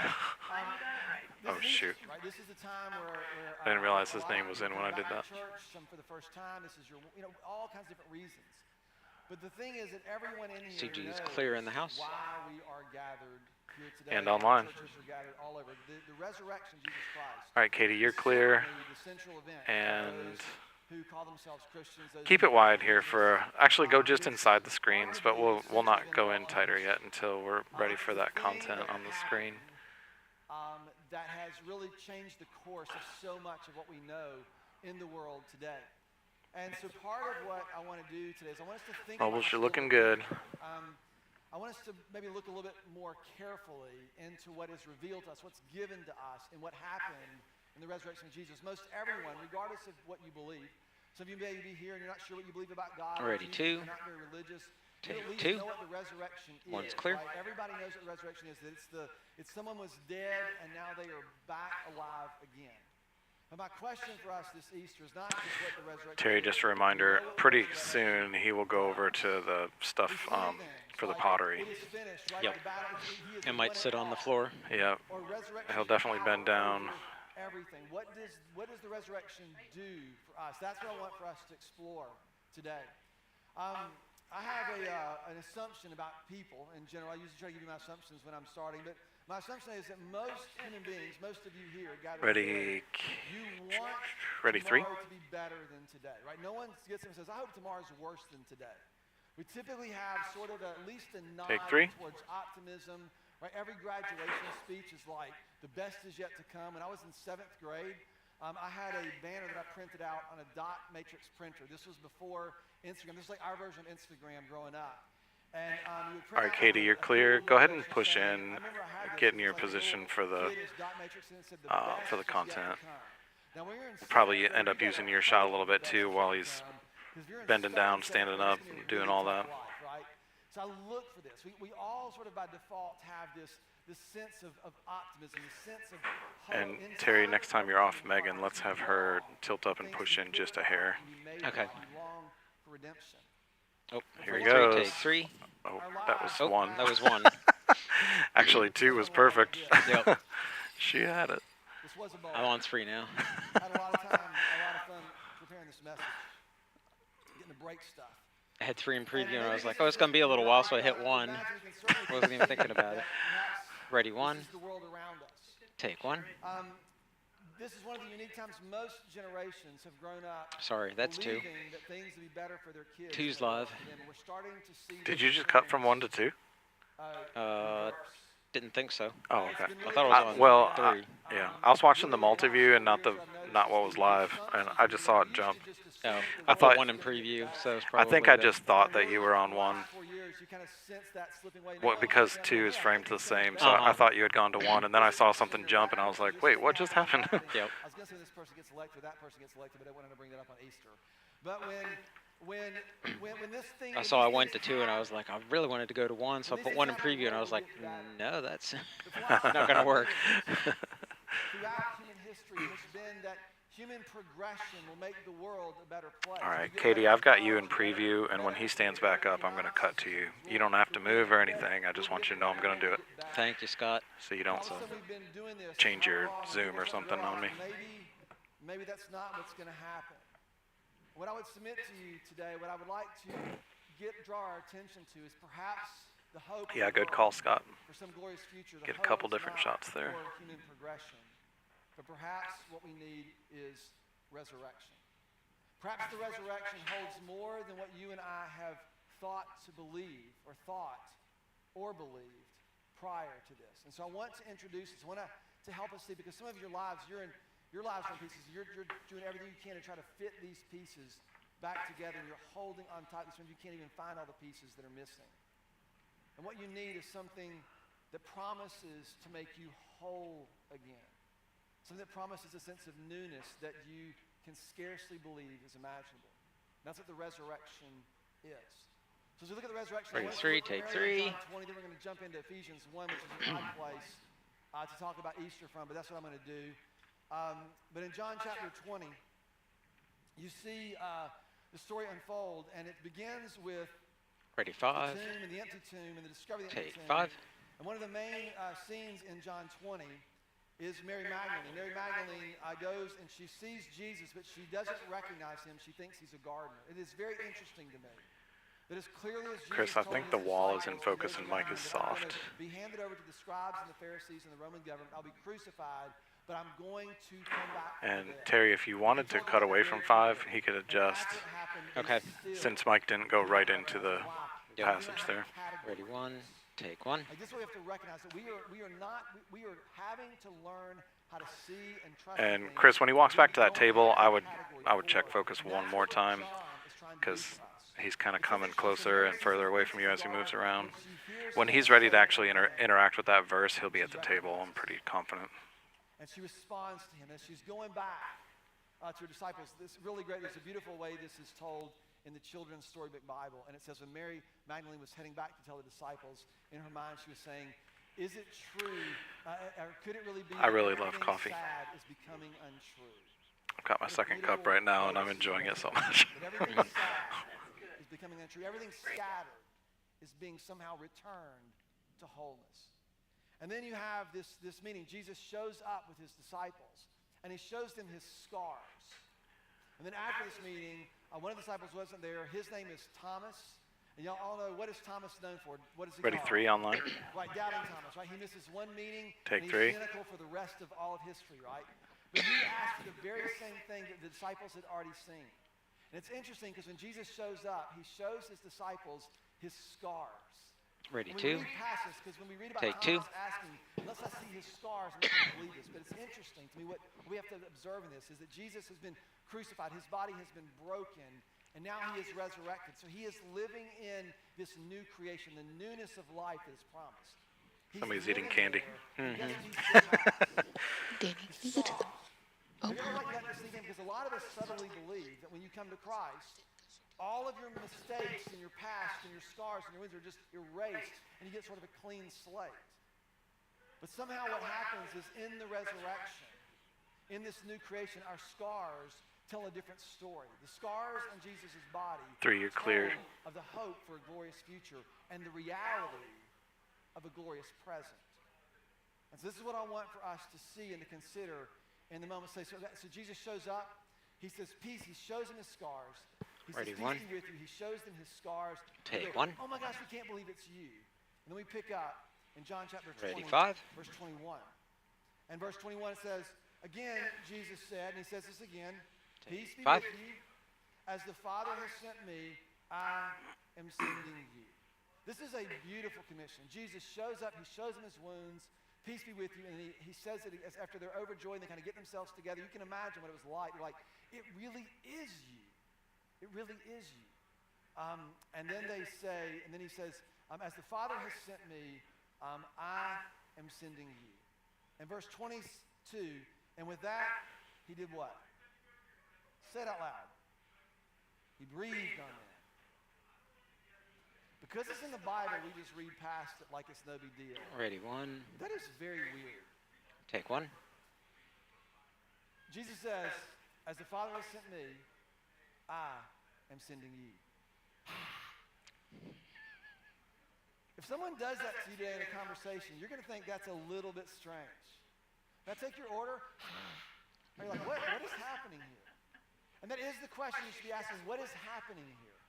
A: Oh, shoot.
H: right? This is the time where
A: I didn't realize his
H: a lot
A: name
H: of
A: was in
H: people
A: when I
H: come
A: did
H: back
A: that.
H: to Church, some for the first time. This is your, all kinds of different reasons. But the thing is that everyone in here
G: CG is
H: knows
G: clear in the house.
H: why we are gathered here today.
A: And online.
H: Churches are gathered all over. The resurrection of Jesus Christ.
A: All right, Katie, you're clear.
H: The central event.
A: And
H: Those who call themselves Christians. Those
A: keep
H: who
A: it wide here for, actually go just inside the screens, but we'll not go in tighter yet until we're ready for that content on the screen.
H: That has really changed the course of so much of what we know in the world today. And so part of what I want to do today is I want us to think about
A: Mobiles,
H: this
A: you're
H: a little
A: looking
H: bit.
A: good.
H: I want us to maybe look a little bit more carefully into what is revealed to us, what's given to us, and what happened in the resurrection of Jesus. Most everyone, regardless of what you believe, some of you may be here and you're not sure what you believe about God.
G: Ready,
H: Jesus,
G: 2.
H: You're not very religious.
G: Take
H: You at least
G: 2.
H: know what the resurrection is.
G: One's clear.
H: Right? Everybody knows what the resurrection is. That it's someone was dead and now they are back alive again. And my question for us this Easter is not just what the resurrection
A: Terry,
H: is.
A: just a reminder, pretty soon he will go over to the stuff for the pottery.
H: It is finished, right?
G: Yep.
H: The battle, he has
G: It might
H: won
G: sit on the
H: all.
G: floor.
A: Yep.
H: Or resurrection
A: He'll definitely bend
H: power
A: down.
H: over everything. What does the resurrection do for us? That's what I want for us to explore today. I have an assumption about people in general. I usually try to give you my assumptions when I'm starting, but my assumption is that most human beings, most of you here, gathered
A: Ready,
H: today, you want
A: ready, 3.
H: tomorrow to be better than today, right? No one gets up and says, I hope tomorrow's worse than today. We typically have sort of at least a nod
A: Take 3.
H: towards optimism, right? Every graduation speech is like, the best is yet to come. When I was in 7th grade, I had a banner that I printed out on a dot matrix printer. This was before Instagram. This is like our version of Instagram growing up. And, you would print
A: All right,
H: out
A: Katie,
H: a
A: you're
H: little
A: clear. Go ahead and
H: picture
A: push
H: saying-
A: in,
H: I remember I had this.
A: get in
H: It
A: your
H: was like a
A: position
H: little
A: for the
H: kiddish dot matrix, and it said, "The
A: for the
H: best is yet to
A: content.
H: come." Now, when you're in
A: Probably
H: seventh grade,
A: end up
H: you gotta
A: using your
H: know
A: shot a
H: what
A: little
H: the
A: bit
H: best
A: too
H: is
A: while
H: yet to
A: he's
H: come. 'Cause if you're in
A: bending down,
H: seventh,
A: standing
H: seventh
A: up,
H: grade, it's
A: doing
H: really
A: all
H: tough
A: that.
H: life, right? So I look for this. We all sort of by default have this sense of optimism, this sense of hope.
A: And
H: Inside
A: Terry,
H: of
A: next
H: the
A: time you're off
H: broken
A: Megan,
H: heart,
A: let's have
H: we
A: her
H: long
A: tilt up and
H: for
A: push
H: things
A: in
H: to be
A: just a
H: good
A: hair.
H: and be made
G: Okay.
H: right. We long for redemption.
G: Oh,
A: Here he
G: 3.
A: goes.
G: Take 3.
A: Oh, that was
G: Oh,
A: 1.
G: that was 1.
A: Actually, 2 was perfect.
G: Yep.
A: She had it.
H: This was a ball.
G: I'm on 3 now.
H: Had a lot of time, a lot of fun preparing this message, getting to break stuff.
G: I had 3 in preview, and I was like, oh, it's going to be a little while, so I hit 1. Wasn't even thinking about it. Ready, 1.
H: This is the world around us.
G: Take 1.
H: This is one of the unique times most generations have grown up.
G: Sorry, that's 2.
H: believing that things will be better for their kids.
G: Two's
H: than they
G: live.
H: are for them. And we're starting to see
A: Did
H: this
A: you just cut from
H: change,
A: 1 to 2?
G: Uh,
H: reverse.
G: Didn't think so.
A: Oh, okay.
G: I thought it was on
A: Well,
G: 3.
A: yeah, I was watching the multiview and not what was live, and I just saw it jump.
G: Oh,
A: I
G: I
A: thought-
G: put 1 in preview, so it's
A: I
G: probably
A: think I
G: that.
A: just thought that you were on 1.
H: 4 years, you kind of sense that slipping away.
A: Well, because 2 is framed the same, so I
G: Uh-huh.
A: thought you had gone to 1, and then I saw something jump, and I was like, wait, what just happened?
G: Yep.
H: I was going to say this person gets elected, that person gets elected, but I wanted to bring that up on Easter. But when this thing,
G: I saw I went to 2, and I was like, I really wanted to go to 1, so I put 1 in preview, and I was like, no, that's not going to work.
H: throughout human history has been that human progression will make the world a better place.
A: All right,
H: You get
A: Katie,
H: better
A: I've got you in
H: technology,
A: preview, and when he stands back up, I'm going to cut to you. You don't have to move or anything. I just want you to know I'm going to do it.
G: Thank you, Scott.
A: So you don't
H: All of a sudden we've been doing this
A: change
H: for
A: your
H: how long, and
A: Zoom
H: people
A: or
H: start to
A: something on me.
H: realize Maybe that's not what's going to happen. What I would submit to you today, what I would like to draw our attention to is perhaps the hope.
A: Yeah,
H: of the
A: good call,
H: world
A: Scott.
H: For some glorious future. The
A: Get a
H: hope
A: couple
H: is
A: different
H: not
A: shots there.
H: For human progression, but perhaps what we need is resurrection. Perhaps the resurrection holds more than what you and I have thought to believe or believed prior to this. And so I want to introduce this. I want to help us see, because some of your lives, your lives are in pieces. You're doing everything you can to try to fit these pieces back together, and you're holding on tight. Some of you can't even find all the pieces that are missing. And what you need is something that promises to make you whole again. Something that promises a sense of newness that you can scarcely believe is imaginable. And that's what the resurrection is. So as we look at the resurrection,
G: Ready, three, take three.
H: John 20, then we're going to jump into Ephesians 1, which is an odd place to talk about Easter from, but that's what I'm going to do. But in John chapter 20, you see the story unfold, and it begins with
G: Ready,
H: the
G: 5.
H: tomb and the empty tomb and the discovery of the
G: Take
H: empty tomb.
G: 5.
H: And one of the main scenes in John 20 is Mary Magdalene. Mary Magdalene goes and she sees Jesus, but she doesn't recognize him. She thinks he's a gardener. It is very interesting to me that as clearly as Jesus
A: Chris, I
H: told
A: think
H: his
A: the wall is in
H: disciples,
A: focus
H: he
A: and
H: goes
A: Mike
H: around
A: is
H: that I'm
A: soft.
H: gonna be handed over to the scribes and the Pharisees and the Roman government. I'll be crucified, but I'm going to come back from
A: And
H: the dead.
A: Terry, if you wanted to cut away from 5, he could adjust,
H: After it happened,
G: Okay.
H: it's still
A: since Mike didn't go right into the
H: wow.
G: Yep.
A: passage there.
G: Ready, 1. Take 1.
H: Like this is what we have to recognize, that we are having to learn how to see and trust.
A: And
H: things
A: Chris, when he walks
H: we
A: back to that
H: don't
A: table,
H: have
A: I would
H: category
A: check
H: for.
A: focus
H: And
A: one
H: that's
A: more
H: what
A: time,
H: John is trying to do
A: because
H: for us.
A: he's kind of
H: It says
A: coming
H: that she
A: closer
H: said,
A: and further away from you as he moves around.
H: She hears
A: When
H: him
A: he's ready to
H: say
A: actually
H: her name,
A: interact with that verse, he'll be at the table. I'm pretty confident.
H: and she responds to him as she's going back to her disciples. This is really great. There's a beautiful way this is told in the children's storybook Bible. And it says, when Mary Magdalene was heading back to tell the disciples, in her mind she was saying, is it true, or could it really be
A: I really
H: that
A: love
H: everything
A: coffee.
H: sad is becoming untrue?
A: I've got my second cup right now, and I'm enjoying it so much.
H: That everything sad is becoming untrue. Everything scattered is being somehow returned to wholeness. And then you have this meeting. Jesus shows up with his disciples, and he shows them his scars. And then after this meeting, one of the disciples wasn't there. His name is Thomas. And y'all all know, what is Thomas known for? What is he
A: Ready,
H: called?
A: 3 online.
H: Right, doubting Thomas, right? He misses one meeting,
A: Take
H: and
A: 3.
H: he's cynical for the rest of all of history, right? But he asked the very same thing that the disciples had already seen. And it's interesting because when Jesus shows up, he shows his disciples his scars.
G: Ready,
H: When
G: 2.
H: we read past this, because when we read about
G: Take
H: Thomas
G: 2.
H: asking, unless I see his scars, I'm not going to believe this. But it's interesting to me, what we have to observe in this is that Jesus has been crucified. His body has been broken, and now he is resurrected. So he is living in this new creation, the newness of life that is promised. He's
A: Somebody's
H: living
A: eating candy.
H: there, and guess what he still has?
B: Danny, can you get to the
H: Have you ever like that to see him? Because a lot of us subtly believe that when you come to Christ, all of your mistakes and your past and your scars and your wins are just erased, and you get sort of a clean slate. But somehow what happens is in the resurrection, in this new creation, our scars tell a different story. The scars on Jesus' body
A: 3, you're cleared.
H: tell of the hope for a glorious future and the reality of a glorious present. And so this is what I want for us to see and to consider in the moment. So Jesus shows up. He says, peace. He shows them his scars. He
G: Ready,
H: says,
G: 1.
H: peace be with you. He shows them his scars.
G: Take
H: They go,
G: 1.
H: oh my gosh, we can't believe it's you. And then we pick up in John chapter 20,
G: Ready, 5.
H: verse 21. And verse 21 it says, again, Jesus said, and he says this again, peace be
G: 5.
H: with you. As the Father has sent me, I am sending you. This is a beautiful commission. Jesus shows up. He shows them his wounds. Peace be with you. And he says it after they're overjoyed and they kind of get themselves together. You can imagine what it was like. They're like, it really is you. It really is you. And then they say, and then he says, as the Father has sent me, I am sending you. And verse 22, and with that, he did what? Say it out loud. He breathed on them. Because it's in the Bible, we just read past it like it's no big deal.
G: Ready, 1.
H: That is very weird.
G: Take 1.
H: Jesus says, as the Father has sent me, I am sending you. If someone does that to you today in a conversation, you're going to think that's a little bit strange. Now take your order. Are you like, what is happening here? And that is the question you should be asking. What is happening here?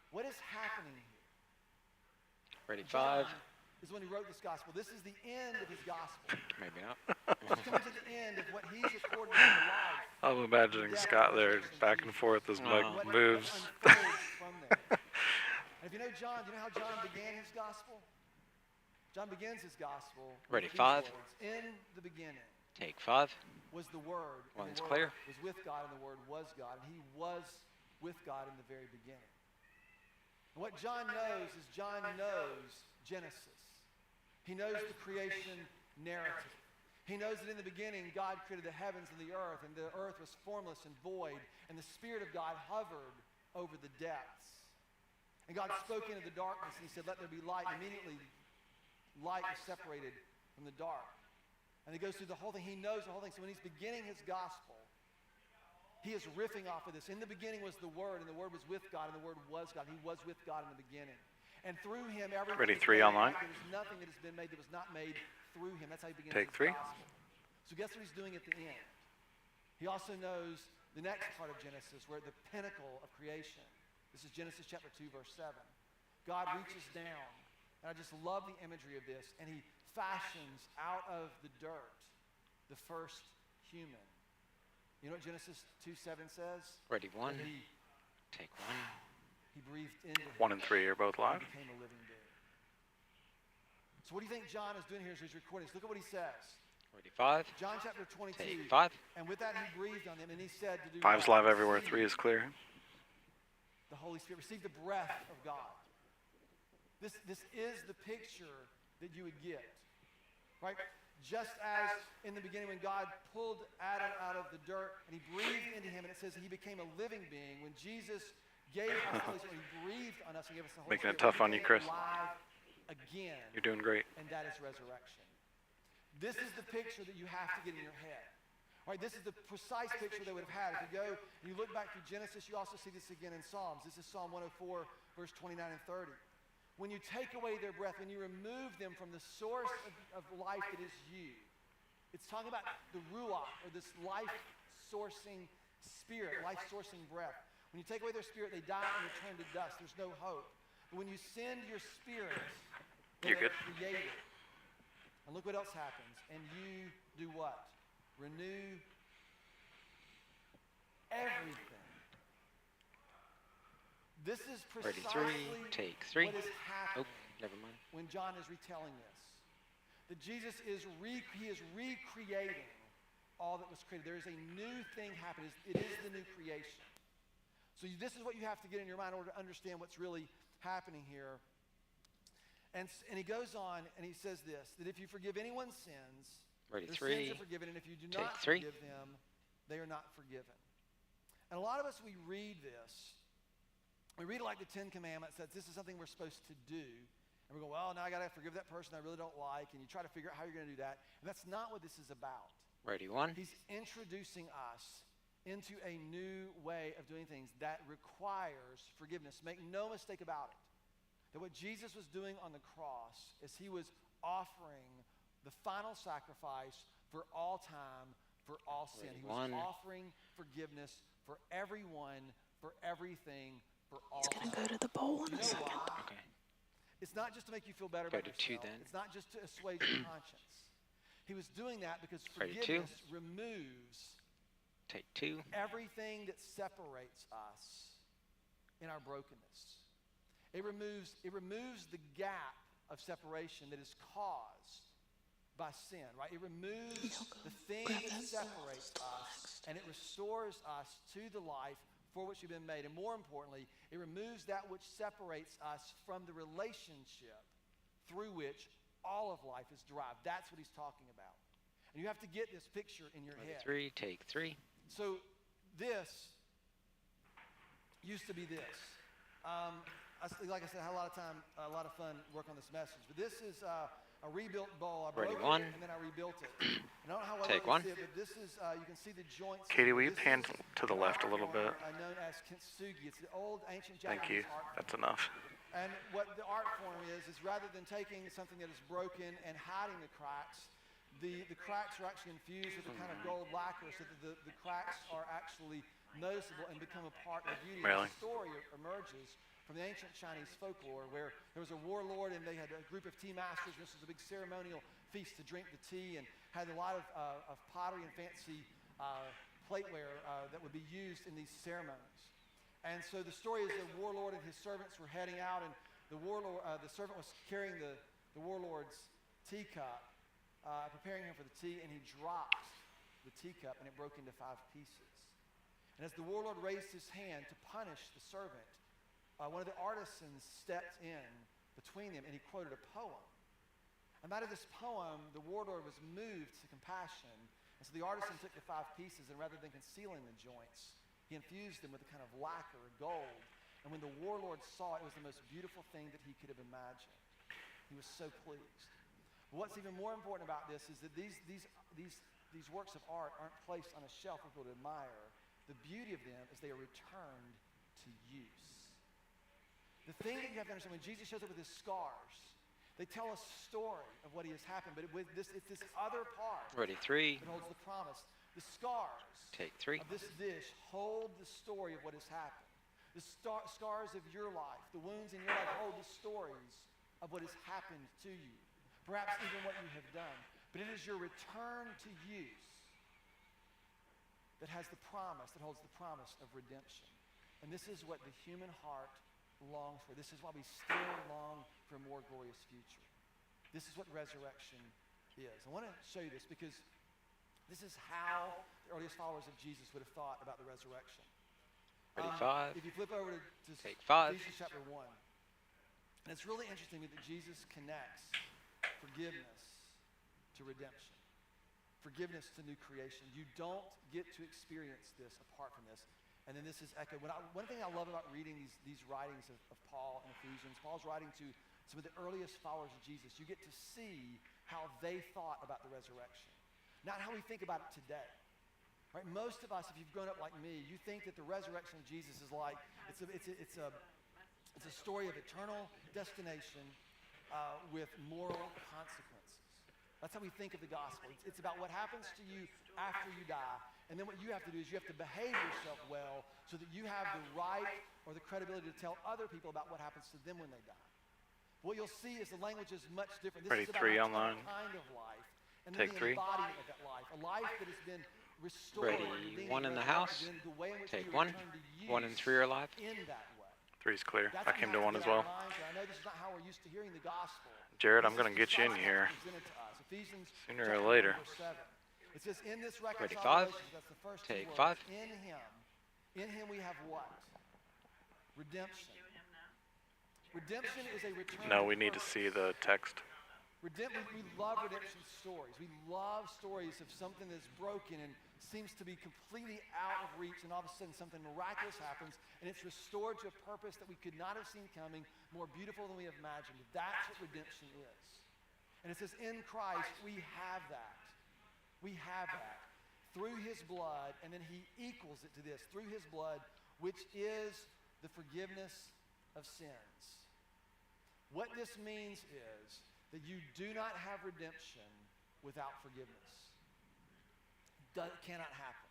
H: What is happening here?
G: Ready,
H: John
G: 5.
H: is the one who wrote this gospel. This is the end of his gospel.
G: Maybe not.
H: He's coming to the end of what he's recorded in the life.
A: I'm imagining Scott there back and forth as Mike
H: What
A: moves.
H: unfolds from there. And if you know John, do you know how John began his gospel? John begins his gospel with
G: Ready,
H: these
G: 5.
H: words. In the beginning
G: Take 5.
H: was the Word. And
G: One's
H: the
G: clear.
H: Word was with God, and the Word was God. And he was with God in the very beginning. And what John knows is John knows Genesis. He knows the creation narrative. He knows that in the beginning, God created the heavens and the earth was formless and void, and the Spirit of God hovered over the depths. And God spoke into the darkness, and he said, let there be light. And immediately, light was separated from the dark. And he goes through the whole thing. He knows the whole thing. So when he's beginning his gospel, he is riffing off of this. In the beginning was the Word, and the Word was with God, and the Word was God. He was with God in the beginning. And through him, everything
A: Ready,
H: was
A: 3
H: made.
A: online.
H: There was nothing that has been made that was not made through him. That's how he begins
A: Take
H: his
A: 3.
H: gospel. So guess what he's doing at the end? He also knows the next part of Genesis, we're at the pinnacle of creation. This is Genesis chapter 2, verse 7. God reaches down, and I just love the imagery of this, and he fashions out of the dirt the first human. You know what Genesis 2:7 says?
G: Ready, 1.
H: That he
G: Take 1.
H: breathed into him.
A: 1 and 3 are both live.
H: He became a living being. So what do you think John is doing here as he's recording this? Look at what he says.
G: Ready, 5.
H: John chapter 22.
G: Take 5.
H: And with that he breathed on them, and he said to do
A: 5's
H: what?
A: live everywhere.
H: Receive
A: 3 is clear.
H: the Holy Spirit. Receive the breath of God. This is the picture that you would get, right? Just as in the beginning when God pulled Adam out of the dirt and he breathed into him, and it says he became a living being. When Jesus gave us the Holy Spirit, he breathed on us and gave us the Holy
A: Making it
H: Spirit.
A: tough on you, Chris.
H: Alive again,
A: You're doing great.
H: and that is resurrection. This is the picture that you have to get in your head. Right, this is the precise picture they would have had. If you go and you look back through Genesis, you also see this again in Psalms. This is Psalm 104, verse 29 and 30. When you take away their breath, when you remove them from the source of life that is you, it's talking about the ruach, or this life-sourcing spirit, life-sourcing breath. When you take away their spirit, they die and return to dust. There's no hope. But when you send your spirit,
A: You're good.
H: created. And look what else happens. And you do what? Renew everything. This is
G: Ready,
H: precisely
G: 3. Take 3.
H: what is happening
G: Never mind.
H: when John is retelling this. That Jesus is recreating all that was created. There is a new thing happening. It is the new creation. So this is what you have to get in your mind in order to understand what's really happening here. And he goes on and he says this, that if you forgive anyone's sins,
G: Ready,
H: their
G: 3.
H: sins are forgiven, and if you do
G: Take
H: not
G: 3.
H: forgive them, they are not forgiven. And a lot of us, we read this. We read it like the Ten Commandments, that this is something we're supposed to do. And we go, well, now I got to forgive that person I really don't like, and you try to figure out how you're going to do that. And that's not what this is about.
G: Ready, 1.
H: He's introducing us into a new way of doing things that requires forgiveness. Make no mistake about it. That what Jesus was doing on the cross is he was offering the final sacrifice for all time, for all sin.
G: Ready,
H: He was
G: 1.
H: offering forgiveness for everyone, for everything, for all
B: It's gonna
H: time.
B: go to the bowl in
H: You
B: a
H: know
B: second.
H: why?
G: Okay.
H: It's not just to make you feel better
G: Go
H: about
G: to 2
H: yourself.
G: then.
H: It's not just to assuage your conscience. He was doing that because
G: Ready, 2.
H: forgiveness removes
G: Take 2.
H: everything that separates us in our brokenness. It removes the gap of separation that is caused by sin, right? It removes the thing
B: grab
H: that
B: that.
H: separates us, and it restores us to the life for which we've been made. And more importantly, it removes that which separates us from the relationship through which all of life is derived. That's what he's talking about. And you have to get this picture in your
G: Ready,
H: head.
G: 3. Take 3.
H: So this used to be this. Like I said, I had a lot of fun working on this message. But this is a rebuilt bowl. I
G: Ready,
H: broke
G: one.
H: it and then I rebuilt it. And I don't know how well
G: Take
H: you
G: one.
H: can see it, but this is, you can see the joints.
A: Katie, will you
H: This
A: pan
H: is
A: to the
H: an
A: left a
H: art
A: little
H: form,
A: bit?
H: known as kintsugi. It's the old ancient
A: Thank
H: Japanese
A: you.
H: art form.
A: That's enough.
H: And what the art form is rather than taking something that is broken and hiding the cracks, the cracks are actually infused with a kind of gold lacquer so that the cracks are actually noticeable and become a part of the beauty.
A: Really?
H: The story emerges from the ancient Chinese folklore where there was a warlord and they had a group of tea masters. This was a big ceremonial feast to drink the tea and had a lot of pottery and fancy plateware that would be used in these ceremonies. And so the story is the warlord and his servants were heading out, and the servant was carrying the warlord's teacup, preparing him for the tea, and he dropped the teacup, and it broke into 5 pieces. And as the warlord raised his hand to punish the servant, one of the artisans stepped in between them, and he quoted a poem. And out of this poem, the warlord was moved to compassion, and so the artisan took the 5 pieces, and rather than concealing the joints, he infused them with a kind of lacquer, gold. And when the warlord saw it, it was the most beautiful thing that he could have imagined. He was so pleased. But what's even more important about this is that these works of art aren't placed on a shelf for people to admire. The beauty of them is they are returned to use. The thing that you have to understand, when Jesus shows up with his scars, they tell a story of what he has happened, but it's this other part
G: Ready, 3.
H: that holds the promise. The scars
G: Take 3.
H: of this dish hold the story of what has happened. The scars of your life, the wounds in your life hold the stories of what has happened to you, perhaps even what you have done. But it is your return to use that has the promise, that holds the promise of redemption. And this is what the human heart longs for. This is why we still long for a more glorious future. This is what resurrection is. I want to show you this because this is how the earliest followers of Jesus would have thought about the resurrection.
G: Ready, 5.
H: If you flip over to
G: Take 5.
H: Ephesians chapter 1, and it's really interesting that Jesus connects forgiveness to redemption, forgiveness to new creation. You don't get to experience this apart from this. And then this is echoed. One thing I love about reading these writings of Paul and Ephesians, Paul's writing to some of the earliest followers of Jesus. You get to see how they thought about the resurrection, not how we think about it today. Right? Most of us, if you've grown up like me, you think that the resurrection of Jesus is like it's a story of eternal destination with moral consequences. That's how we think of the gospel. It's about what happens to you after you die. And then what you have to do is you have to behave yourself well so that you have the right or the credibility to tell other people about what happens to them when they die. What you'll see is the language is much different. This
A: Ready,
H: is about
A: 3
H: a
A: online.
H: kind of life. And
A: Take
H: then
A: 3.
H: the embodiment of that life. A life that has been restored.
G: Ready,
H: redeemed,
G: 1 in the
H: resurrected,
G: house.
H: and the way in which
G: Take
H: we
G: 1.
H: return to use
G: 1 and 3 are alive.
H: in that way.
A: 3's clear.
H: That's
A: I
H: what
A: came
H: we
A: to
H: have
A: 1 as
H: get our
A: well.
H: minds around. I know this is not how we're used to hearing the gospel.
A: Jared, I'm
H: This
A: going to
H: is
A: get you in
H: precisely
A: here
H: what's presented to us. Ephesians
A: sooner
H: chapter
A: or
H: 1,
A: later.
H: verse 7. It says, in this
G: Ready, 5.
H: reconciliation, that's the first two
G: Take
H: words.
G: 5.
H: In him we have what? Redemption. Redemption is a return.
A: No, we need to see the text.
H: We love redemption stories. We love stories of something that's broken and seems to be completely out of reach, and all of a sudden something miraculous happens, and it's restored to a purpose that we could not have seen coming, more beautiful than we have imagined. That's what redemption is. And it says, in Christ, we have that. We have that. Through his blood, and then he equals it to this, through his blood, which is the forgiveness of sins. What this means is that you do not have redemption without forgiveness. Cannot happen.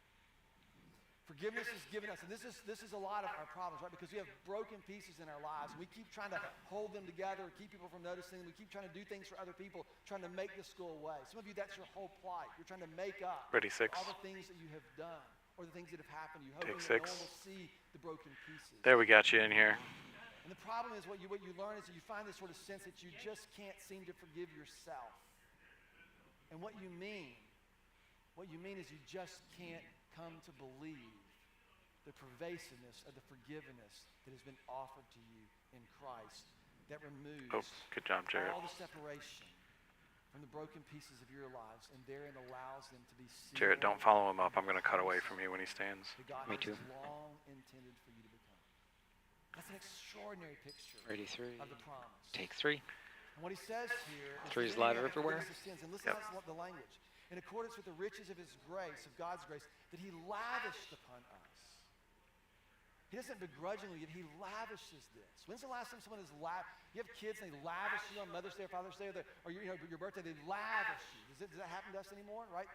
H: Forgiveness is given us, and this is a lot of our problems, right? Because we have broken pieces in our lives, and we keep trying to hold them together, keep people from noticing. We keep trying to do things for other people, trying to make this go away. Some of you, that's your whole plight. You're trying to make up
A: Ready, 6.
H: all the things that you have done, or the things that have happened. You hope
A: Take
H: that no
A: 6.
H: one will see the broken pieces.
A: There, we got you in here.
H: And the problem is what you learn is that you find this sort of sense that you just can't seem to forgive yourself. And what you mean is you just can't come to believe the pervasiveness of the forgiveness that has been offered to you in Christ that removes
A: Oh, good job, Jared.
H: all the separation from the broken pieces of your lives and therein allows them to be sealed.
A: Jared, don't follow him up. I'm going to cut away from you when he stands.
H: The God
G: Me
H: has
G: too.
H: long intended for you to become. That's an extraordinary picture
G: Ready, 3.
H: of the promise.
G: Take 3.
H: And what he says here is
G: 3's
H: that
G: live
H: he
G: everywhere.
H: forgives us sins. And listen to the language. In accordance with the riches of his grace, of God's grace, that he lavished upon us. He doesn't begrudgingly give, he lavishes this. When's the last time someone has you have kids and they lavish you on Mother's Day or Father's Day or your birthday, they lavish you. Does that happen to us anymore, right?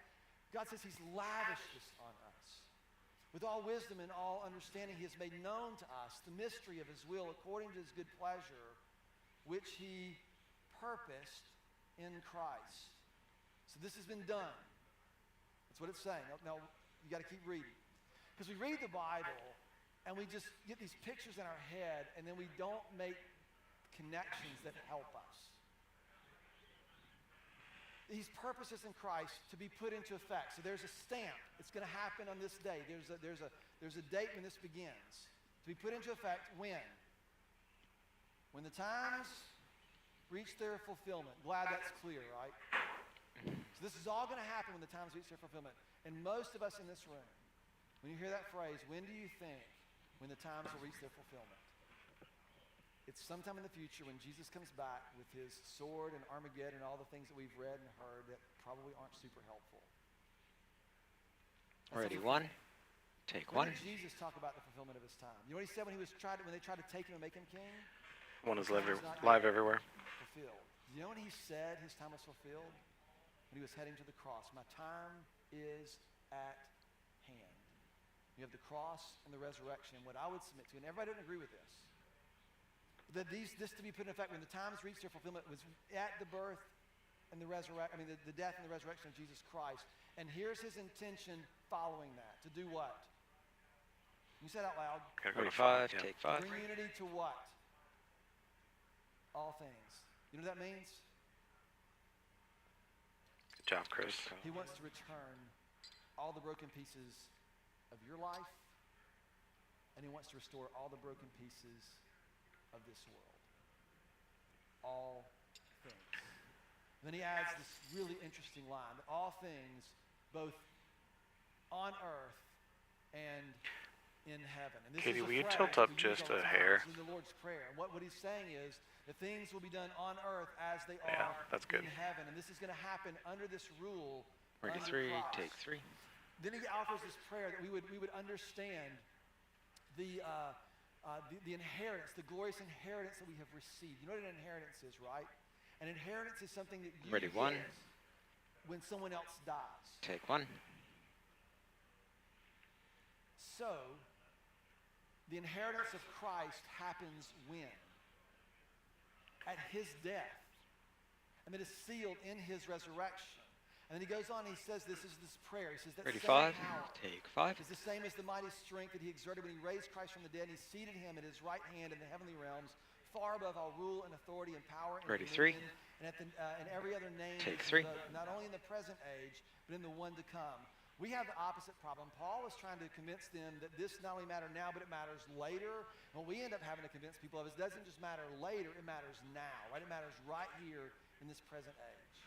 H: God says he's lavished this on us. With all wisdom and all understanding, he has made known to us the mystery of his will according to his good pleasure, which he purposed in Christ. So this has been done. That's what it's saying. Now you got to keep reading. Because we read the Bible and we just get these pictures in our head and then we don't make connections that help us. These purposes in Christ to be put into effect. So there's a stamp. It's going to happen on this day. There's a date when this begins. To be put into effect when? When the times reach their fulfillment. Glad that's clear, right? So this is all going to happen when the times reach their fulfillment. And most of us in this room, when you hear that phrase, when do you think when the times will reach their fulfillment? It's sometime in the future when Jesus comes back with his sword and Armageddon and all the things that we've read and heard that probably aren't super helpful.
G: Ready, 1. Take 1.
H: When did Jesus talk about the fulfillment of his time? You know what he said when they tried to take him and make him king?
A: One is live everywhere.
H: Fulfilled. You know when he said his time was fulfilled? When he was heading to the cross. My time is at hand. You have the cross and the resurrection. And what I would submit to, and everybody doesn't agree with this, that this to be put in effect when the times reached their fulfillment was at the birth and the the death and the resurrection of Jesus Christ. And here's his intention following that. To do what? You said out loud.
G: Ready, 5. Take 5.
H: Bring unity to what? All things. You know what that means?
A: Good job, Chris.
H: He wants to return all the broken pieces of your life, and he wants to restore all the broken pieces of this world. All things. And then he adds this really interesting line, that all things, both on earth and in heaven. And this
A: Katie,
H: is a
A: will you
H: phrase
A: tilt up
H: we use
A: just
H: all the
A: a
H: time.
A: hair?
H: It's in the Lord's Prayer. And what he's saying is that things will be done on earth as they
A: Yeah,
H: are
A: that's good.
H: in heaven. And this is going to happen under this rule.
G: Ready,
H: under
G: 3.
H: Christ.
G: Take 3.
H: Then he offers this prayer that we would understand the inheritance, the glorious inheritance that we have received. You know what an inheritance is, right? An inheritance is something that you
G: Ready,
H: get
G: 1.
H: when someone else dies.
G: Take 1.
H: So, the inheritance of Christ happens when? At his death. And it is sealed in his resurrection. And then he goes on and he says this prayer. He says that
G: Ready,
H: same
G: 5.
H: power
G: Take 5.
H: is the same as the mighty strength that he exerted when he raised Christ from the dead. And he seated him at his right hand in the heavenly realms, far above all rule and authority and power and
G: Ready, 3.
H: dominion, and and every other name,
G: Take
H: that is
G: 3.
H: invoked, not only in the present age, but in the one to come. We have the opposite problem. Paul was trying to convince them that this not only matters now, but it matters later. And what we end up having to convince people of is it doesn't just matter later, it matters now, right? It matters right here in this present age.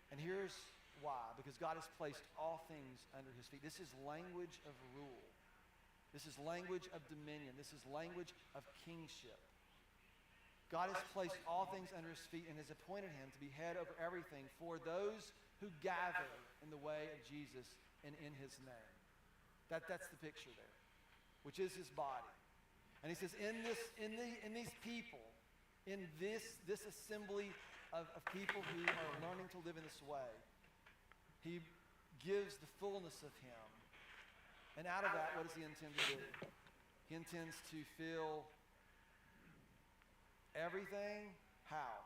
H: And here's why. Because God has placed all things under his feet. This is language of rule. This is language of dominion. This is language of kingship. God has placed all things under his feet and has appointed him to be head over everything for those who gather in the way of Jesus and in his name. That's the picture there, which is his body. And he says, in these people, in this assembly of people who are learning to live in this way, he gives the fullness of him. And out of that, what does he intend to do? He intends to fill everything. How?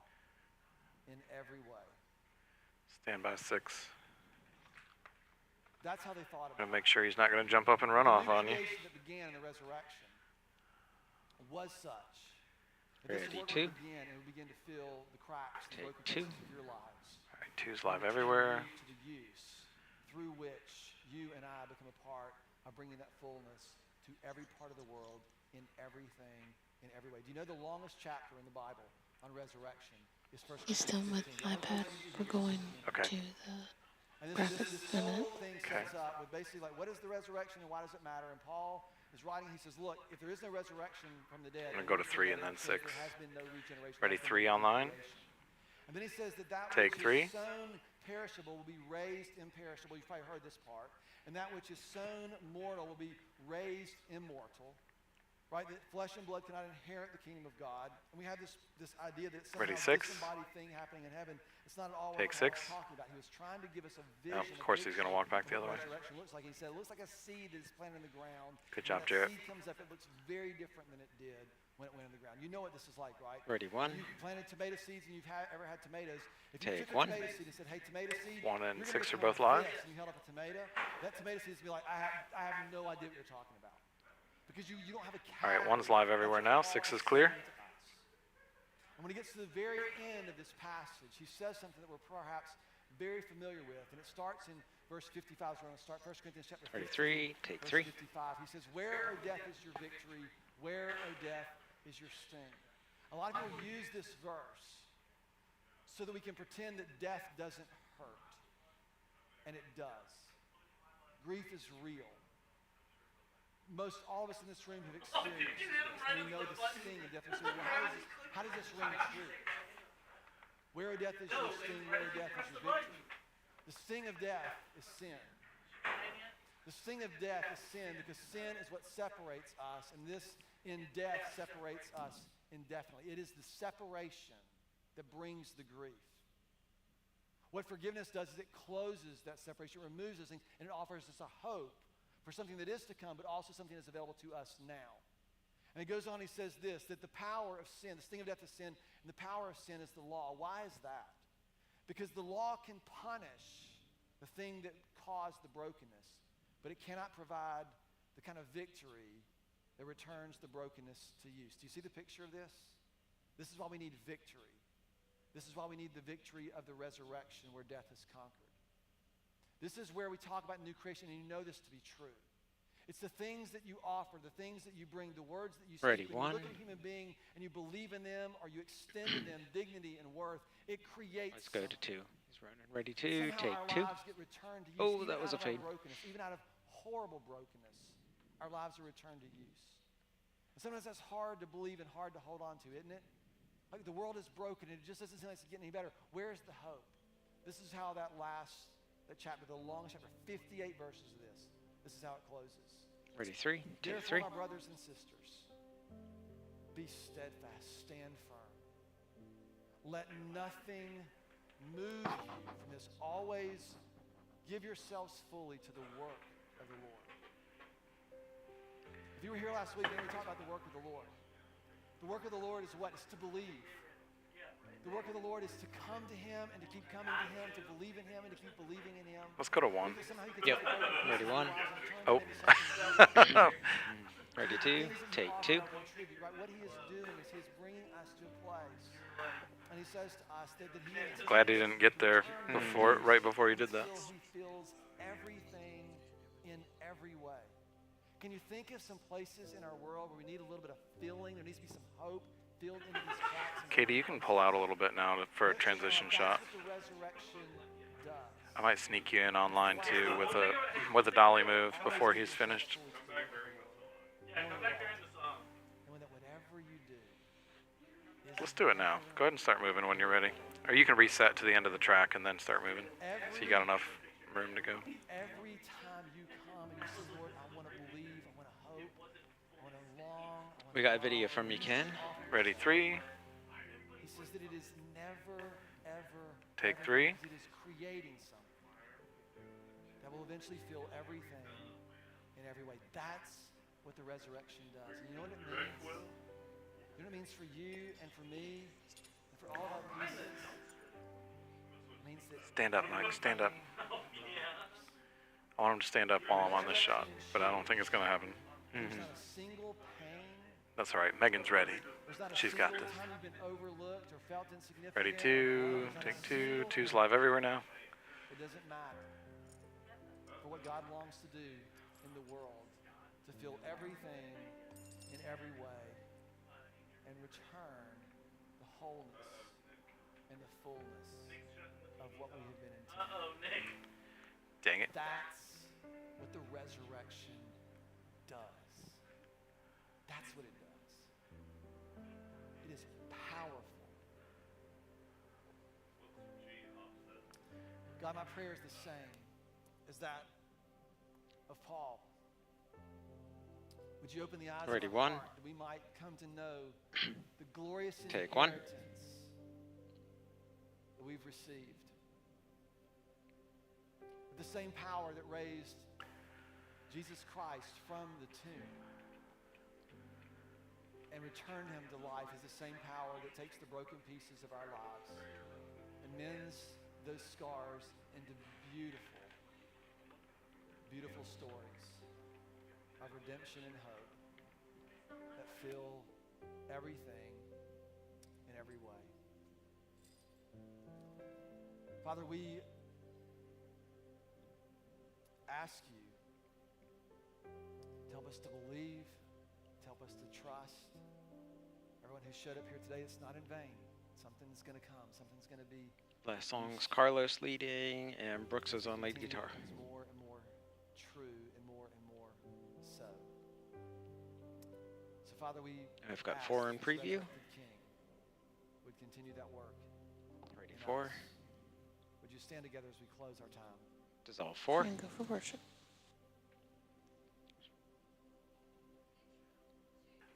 H: In every way.
A: Stand by 6.
H: That's how they thought about
A: Gonna
H: it.
A: make sure he's not gonna jump up and run off on you.
H: The creation that began in the resurrection was such that this
G: Ready,
H: work
G: 2.
H: would begin and would begin to fill the cracks, the
G: Take
H: broken
G: 2.
H: pieces of your lives.
A: All right, 2's live everywhere.
H: To the use through which you and I become a part of bringing that fullness to every part of the world, in everything, in every way. Do you know the longest chapter in the Bible on resurrection is 1
B: He's
H: Corinthians
B: done with
H: 15?
B: iPad. We're going
A: Okay.
B: to the
H: And this
B: breakfast
H: whole
B: minute.
H: thing
A: Okay.
H: sets up with basically like, what is the resurrection and why does it matter? And Paul is writing. He says, look, if there is no resurrection from the dead,
A: I'm going to go to 3 and then 6.
H: there has been no regeneration.
A: Ready,
H: There has been
A: 3
H: no
A: online.
H: regeneration. And then he says that
A: Take
H: which
A: 3.
H: is sown perishable will be raised imperishable. You've probably heard this part. And that which is sown mortal will be raised immortal. Right? That flesh and blood cannot inherit the kingdom of God. And we have this idea that somehow
A: Ready,
H: this
A: 6.
H: embodied thing happening in heaven, it's not at all
A: Take
H: what Paul
A: 6.
H: was talking about. He was trying to give us a
A: Oh,
H: vision.
A: of course he's going to walk back the other way.
H: Resurrection looks like. He said it looks like a seed that is planted in the ground.
A: Good
H: When
A: job,
H: that
A: Jarrett.
H: seed comes up, it looks very different than it did when it went in the ground. You know what this is like, right?
G: Ready, 1.
H: You planted tomato seeds and you've ever had tomatoes. If
G: Take
H: you took a
G: 1.
H: tomato seed and said, hey, tomato seed,
A: 1 and
H: you're
A: 6
H: gonna
A: are both
H: look like
A: live.
H: this, and you held up a tomato, that tomato seed is going to be like, I have no idea what you're talking about. Because you don't have a
A: All right,
H: category.
A: 1's live everywhere now. 6 is clear.
H: And when he gets to the very end of this passage, he says something that we're perhaps very familiar with. And it starts in verse 55. So we're going to start 1 Corinthians chapter 15.
G: Ready, 3. Take
H: verse
G: 3.
H: 55. He says, where, O death, is your victory? Where, O death, is your sting? A lot of people use this verse so that we can pretend that death doesn't hurt. And it does. Grief is real. Most all of us in this room have experienced this. And we know the sting of death. We say, well, how does this ring true? Where, O death, is your sting? Where, O death, is your victory? The sting of death is sin. The sting of death is sin because sin is what separates us, and this in death separates us indefinitely. It is the separation that brings the grief. What forgiveness does is it closes that separation, it removes those things, and it offers us a hope for something that is to come, but also something that's available to us now. And he goes on, he says this, that the power of sin, the sting of death is sin, and the power of sin is the law. Why is that? Because the law can punish the thing that caused the brokenness, but it cannot provide the kind of victory that returns the brokenness to use. Do you see the picture of this? This is why we need victory. This is why we need the victory of the resurrection where death is conquered. This is where we talk about new creation, and you know this to be true. It's the things that you offer, the things that you bring, the words that you speak.
G: Ready,
H: When you
G: 1.
H: look at a human being and you believe in them or you extend to them dignity and worth, it creates
G: Let's go to
H: something.
G: 2. He's running. Ready, 2.
H: Somehow
G: Take
H: our
G: 2.
H: lives get returned to use.
G: Oh,
H: Even
G: that was
H: out
G: a
H: of our
G: fade.
H: brokenness, even out of horrible brokenness, our lives are returned to use. And sometimes that's hard to believe and hard to hold on to, isn't it? Like the world is broken and it just doesn't seem like it's getting any better. Where's the hope? This is how that chapter, the longest chapter, 58 verses of this. This is how it closes.
G: Ready, 3. Take
H: Therefore,
G: 3.
H: my brothers and sisters, be steadfast, stand firm. Let nothing move you from this. Always give yourselves fully to the work of the Lord. If you were here last week, then we talked about the work of the Lord. The work of the Lord is what? It's to believe. The work of the Lord is to come to Him and to keep coming to Him, to believe in Him and to keep believing in Him.
A: Let's go to 1.
G: Yep. Ready, 1.
A: Oh.
G: Ready, 2. Take 2.
H: What He is doing is He's bringing us to a place, and He says to us that He is
A: Glad he didn't get there right before he did that.
H: He fills everything in every way. Can you think of some places in our world where we need a little bit of filling? There needs to be some hope filled into these cracks.
A: Katie, you can pull out a little bit now for a transition shot.
H: That's what the resurrection does.
A: I might sneak you in online too with a dolly move before he's finished.
H: Knowing that whatever you do is
A: Let's do it now. Go ahead and start moving when you're ready. Or you can reset to the end of the track and then start moving. So you got enough room to go.
H: every time you come and you say, Lord, I want to believe, I want to hope, I want to long, I want
G: We got a video from you, Ken.
A: Ready, 3.
H: He says that it is never, ever,
A: Take
H: ever
A: 3.
H: because it is creating something that will eventually fill everything in every way. That's what the resurrection does. And you know what it means? You know what it means for you and for me and for all of our pieces? It means that
A: Stand up, Mike. Stand up. I want him to stand up while I'm on this shot, but I don't think it's going to happen.
H: there's not a single pain.
A: That's all right. Megan's ready.
H: There's not a
A: She's got
H: single
A: this.
H: time you've been overlooked or felt insignificant.
A: Ready, 2.
H: There's not
A: Take
H: a
A: 2.
H: single
A: 2's live everywhere now.
H: It doesn't matter for what God longs to do in the world, to fill everything in every way and return the wholeness and the fullness of what we have been intended.
A: Dang it.
H: That's what the resurrection does. That's what it does. It is powerful. God, my prayer is the same as that of Paul. Would you open the eyes
G: Ready,
H: of our
G: one.
H: heart that we might come to know the glorious
G: Take one.
H: inheritance that we've received? The same power that raised Jesus Christ from the tomb and returned him to life is the same power that takes the broken pieces of our lives and mends those scars into beautiful, beautiful stories of redemption and hope that fill everything in every way. Father, we ask you to help us to believe, to help us to trust. Everyone who showed up here today, it's not in vain. Something's going to come. Something's going to be.
G: Last song's Carlos leading, and Brooks is on lead guitar.
H: It's more and more true and more so. So, Father, we
G: I've got
H: ask
G: 4 in
H: this
G: preview.
H: resurrected King would continue that work.
G: Ready,
H: in
G: 4.
H: us. Would you stand together as we close our time?
G: Dissolve 4.
B: And go for worship.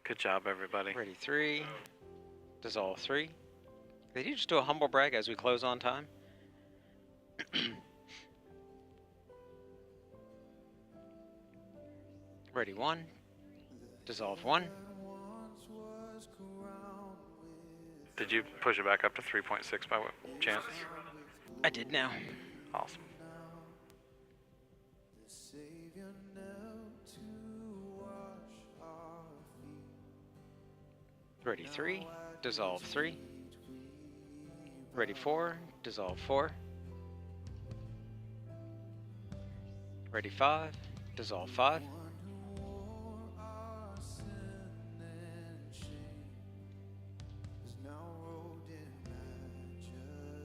A: Good job, everybody.
G: Ready, 3. Dissolve 3. Did you just do a humble brag as we close on time? Ready, 1. Dissolve 1.
A: Did you push it back up to 3.6 by chance?
G: I did now.
A: Awesome.
G: Ready, 3. Dissolve 3. Ready, 4. Dissolve 4. Ready, 5. Dissolve 5.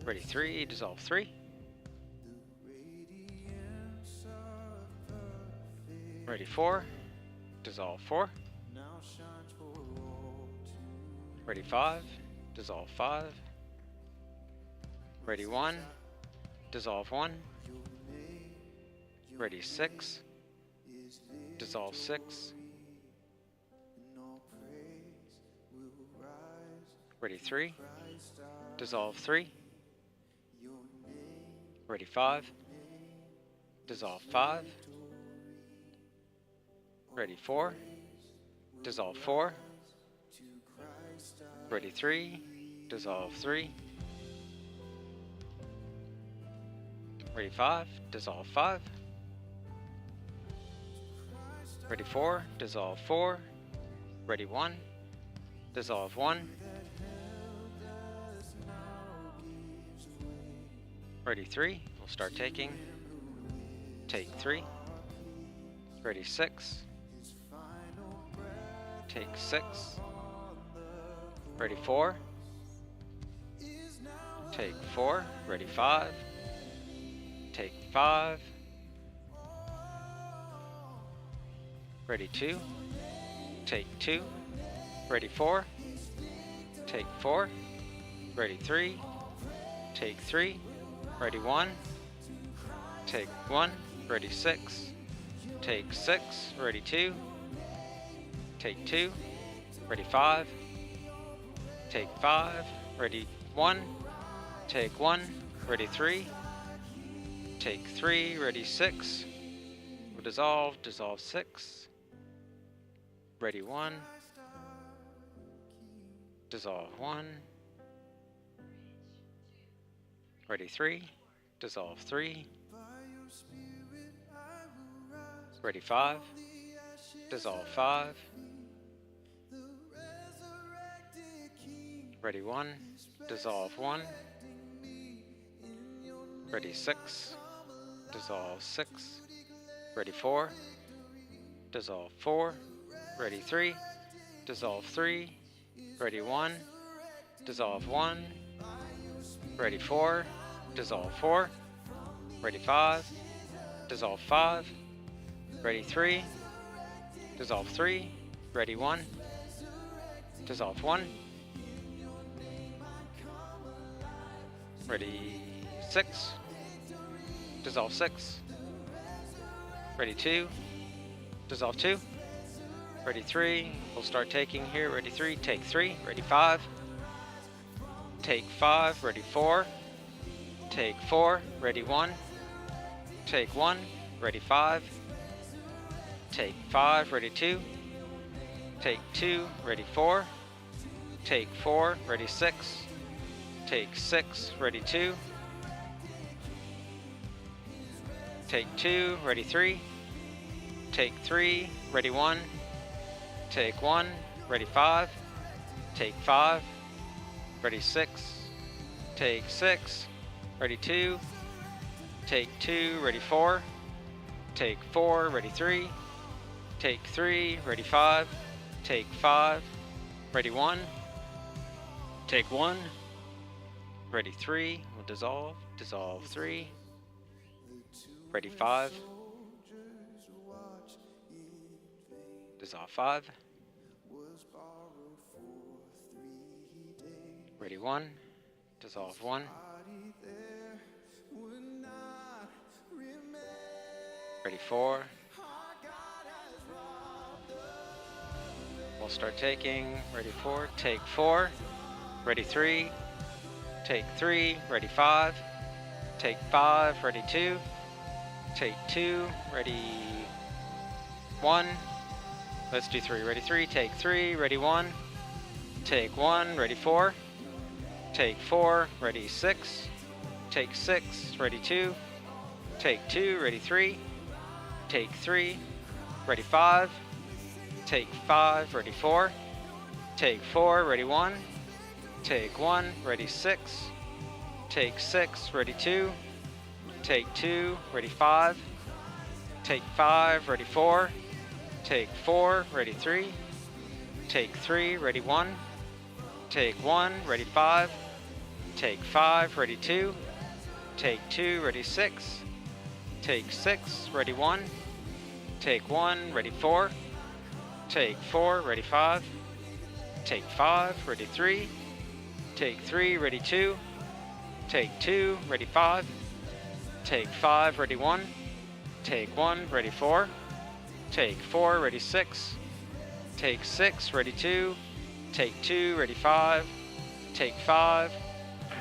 G: Ready, 3. Dissolve 3. Ready, 4. Dissolve 4. Ready, 5. Dissolve 5. Ready, 1. Dissolve 1. Ready, 6. Dissolve 6. Ready, 3. Dissolve 3. Ready, 5. Dissolve 5. Ready, 4. Dissolve 4. Ready, 3. Dissolve 3. Ready, 5. Dissolve 5. Ready, 4. Dissolve 4. Ready, 1. Dissolve 1. Ready, 3. We'll start taking. Take 3. Ready, 6. Take 6. Ready, 4. Take 4. Ready, 5. Take 5. Ready, 2. Take 2. Ready, 4. Take 4. Ready, 3. Take 3. Ready, 1. Take 1. Ready, 6. Take 6. Ready, 2. Take 2. Ready, 5. Take 5. Ready, 1. Take 1. Ready, 3. Take 3. Ready, 6. We'll dissolve. Dissolve 6. Ready, 1. Dissolve 1. Ready, 3. Dissolve 3. Ready, 5. Dissolve 5. Ready, 1. Dissolve 1. Ready, 6. Dissolve 6. Ready, 4. Dissolve 4. Ready, 3. Dissolve 3. Ready, 1. Dissolve 1. Ready, 4. Dissolve 4. Ready, 5. Dissolve 5. Ready, 3. Dissolve 3. Ready, 1. Dissolve 1. Ready 6. Dissolve 6. Ready 2. Dissolve 2. Ready 3. We'll start taking here. Ready 3. Take 3. Ready 5. Take 5. Ready 4. Take 4. Ready 1. Take 1. Ready 5. Take 5. Ready 2. Take 2. Ready 4. Take 4. Ready 6. Take 6. Ready 2. Take 2. Ready 3. Take 3. Ready 1. Take 1. Ready 5. Take 5. Ready 6. Take 6. Ready 2. Take 2. Ready 4. Take 4. Ready 3. Take 3. Ready 5. Take 5. Ready 1. Take 1. Ready 3. We'll dissolve. Dissolve 3. Ready 5. Dissolve 5. Ready 1. Dissolve 1. Ready 4. We'll start taking. Ready 4. Take 4. Ready 3. Take 3. Ready 5. Take 5. Ready 2. Take 2. Ready 1. Let's do 3. Ready 3. Take 3. Ready 1. Take 1. Ready 4. Take 4. Ready 6. Take 6. Ready 2. Take 2. Ready 3. Take 3. Ready 5. Take 5. Ready 4. Take 4. Ready 1. Take 1. Ready 6. Take 6. Ready 2. Take 2. Ready 5. Take 5. Ready 4. Take 4. Ready 3. Take 3. Ready 1. Take 1. Ready 5. Take 5. Ready 2. Take 2. Ready 6. Take 6. Ready 1. Take 1. Ready 4. Take 4. Ready 5. Take 5. Ready 3. Take 3. Ready 2. Take 2. Ready 5. Take 5. Ready 1. Take 1. Ready 4. Take 4. Ready 6. Take 6. Ready 2. Take 2. Ready 5. Take 5.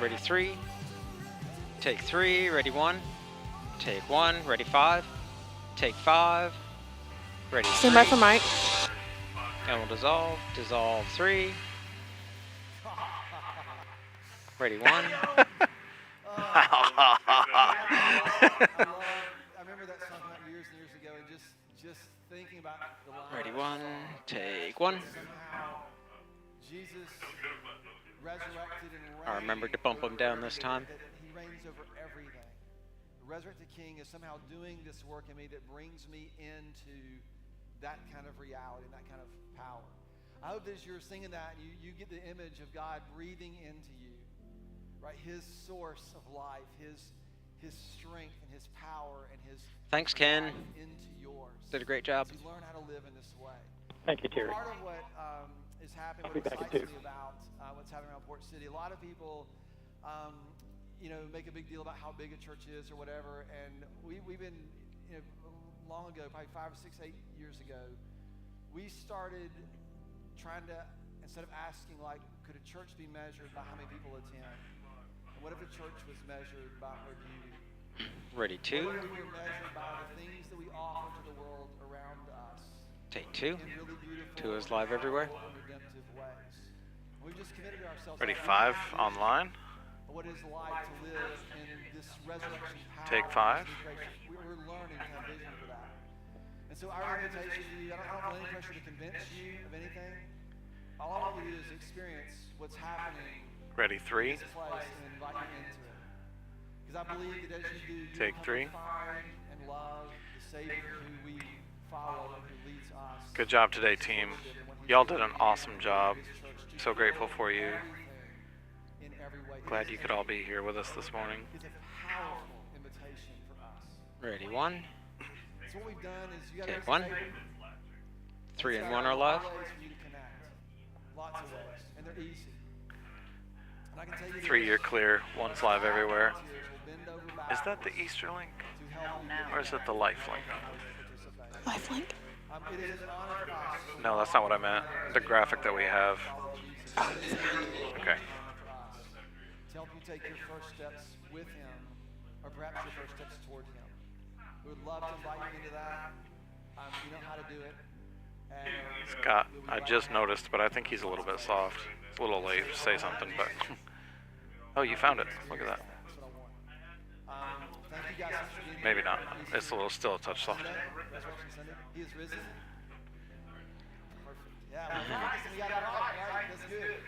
G: Ready 3. Take 3. Ready 1. Take 1. Ready 5. Take 5. Ready 3.
B: Stand by for Mike.
G: And we'll dissolve. Dissolve 3. Ready 1.
H: I remember that song from years and years ago, and just thinking about the line.
G: Ready 1. Take 1.
H: Somehow, Jesus resurrected and reigned.
G: I remembered to bump him down this time.
H: That he reigns over everything. The resurrected King is somehow doing this work in me that brings me into that kind of reality, that kind of power. I hope that as you're singing that, you get the image of God breathing into you, right? His source of life, his strength and his power and his
G: Thanks, Ken.
H: life into yours.
G: Did a great job.
H: To learn how to live in this way.
I: Thank you, Terry.
H: Part of what is happening,
I: I'll be
H: what
I: back in
H: excites
I: 2.
H: me about what's happening around Port City, a lot of people, make a big deal about how big a church is or whatever, and we've been, long ago, probably 5 or 6, 8 years ago, we started trying to, instead of asking, like, could a church be measured by how many people attend? And what if a church was measured by her beauty?
G: Ready 2.
H: What if we were measured by the things that we offer to the world around us?
G: Take 2.
H: In really beautiful,
G: 2 is live everywhere.
H: and redemptive ways. We've just committed ourselves.
A: Ready
H: to
A: 5 online.
H: What it's like to live in this resurrection power.
A: Take 5.
H: We're learning kind of vision for that. And so our invitation to you, I don't feel any pressure to convince you of anything. All I want you to do is experience what's happening
A: Ready
H: in
A: 3.
H: this place and invite you into it. Because I believe that as you do, you
A: Take
H: will
A: 3.
H: find and love the Savior who we follow and who leads us.
A: Good job today, team. Y'all did an awesome job. So grateful for you.
H: In every way.
A: Glad you could all be here with us this morning.
H: It's a powerful invitation for us.
G: Ready 1.
H: So what we've done is you got to
G: Take 1. 3 and 1 are live.
H: lots of ways, and they're easy. And I can tell you
A: 3-year clear, one's live everywhere.
H: volunteers will bend over
A: Is that the
H: backwards
A: Easter link?
H: to help you
A: Or is it the life link?
H: participate.
B: Lifelink.
H: It is an honor for us to
A: No, that's not what I meant. The graphic that we have.
H: follow Jesus.
A: Okay.
H: For us, to help you take your first steps with him, or perhaps your first steps toward him. We would love to invite you into that. You know how to do it. And
A: Scott, I just noticed, but I think he's a little bit soft. It's a little late to say something, but... Oh, you found it. Look at that.
H: that's what I want. Thank you guys so much for being
A: Maybe
H: here.
A: not. It's a little, still a touch soft.
H: Sunday, Resurrection Sunday. He is risen. Perfect. Yeah, we got it right. That's good.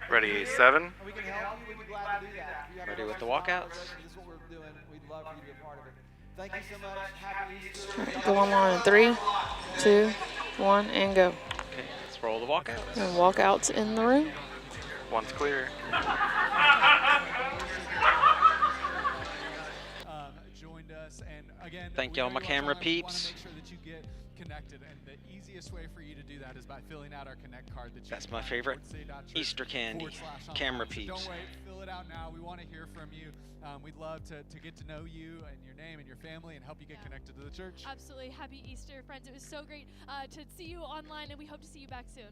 A: Ready, 7?
H: We can help you. We'd be glad to do that. If you have
G: Ready
H: a
G: with the
H: question,
G: walkouts?
H: This is what we're doing. We'd love for you to be a part of it. Thank you so much. Happy Easter.
B: All right, go online in 3, 2, 1, and go.
G: Okay, let's roll the walkouts.
B: And walkouts in the room.
A: One's clear.
C: Joined us, and again,
G: Thank
C: we
G: y'all,
C: know
G: my
C: you
G: camera
C: want to
G: peeps.
C: make sure that you get connected, and the easiest way for you to do that is by filling out our Connect card that you
G: That's
C: can
G: my
C: find
G: favorite
C: at
G: Easter candy.
C: forward/online.
G: Camera
C: So
G: peeps.
C: don't wait, fill it out now. We want to hear from you. We'd love to get to know you and your name and your family and help you get connected to the church.
D: Absolutely. Happy Easter, friends. It was so great to see you online, and we hope to see you back soon.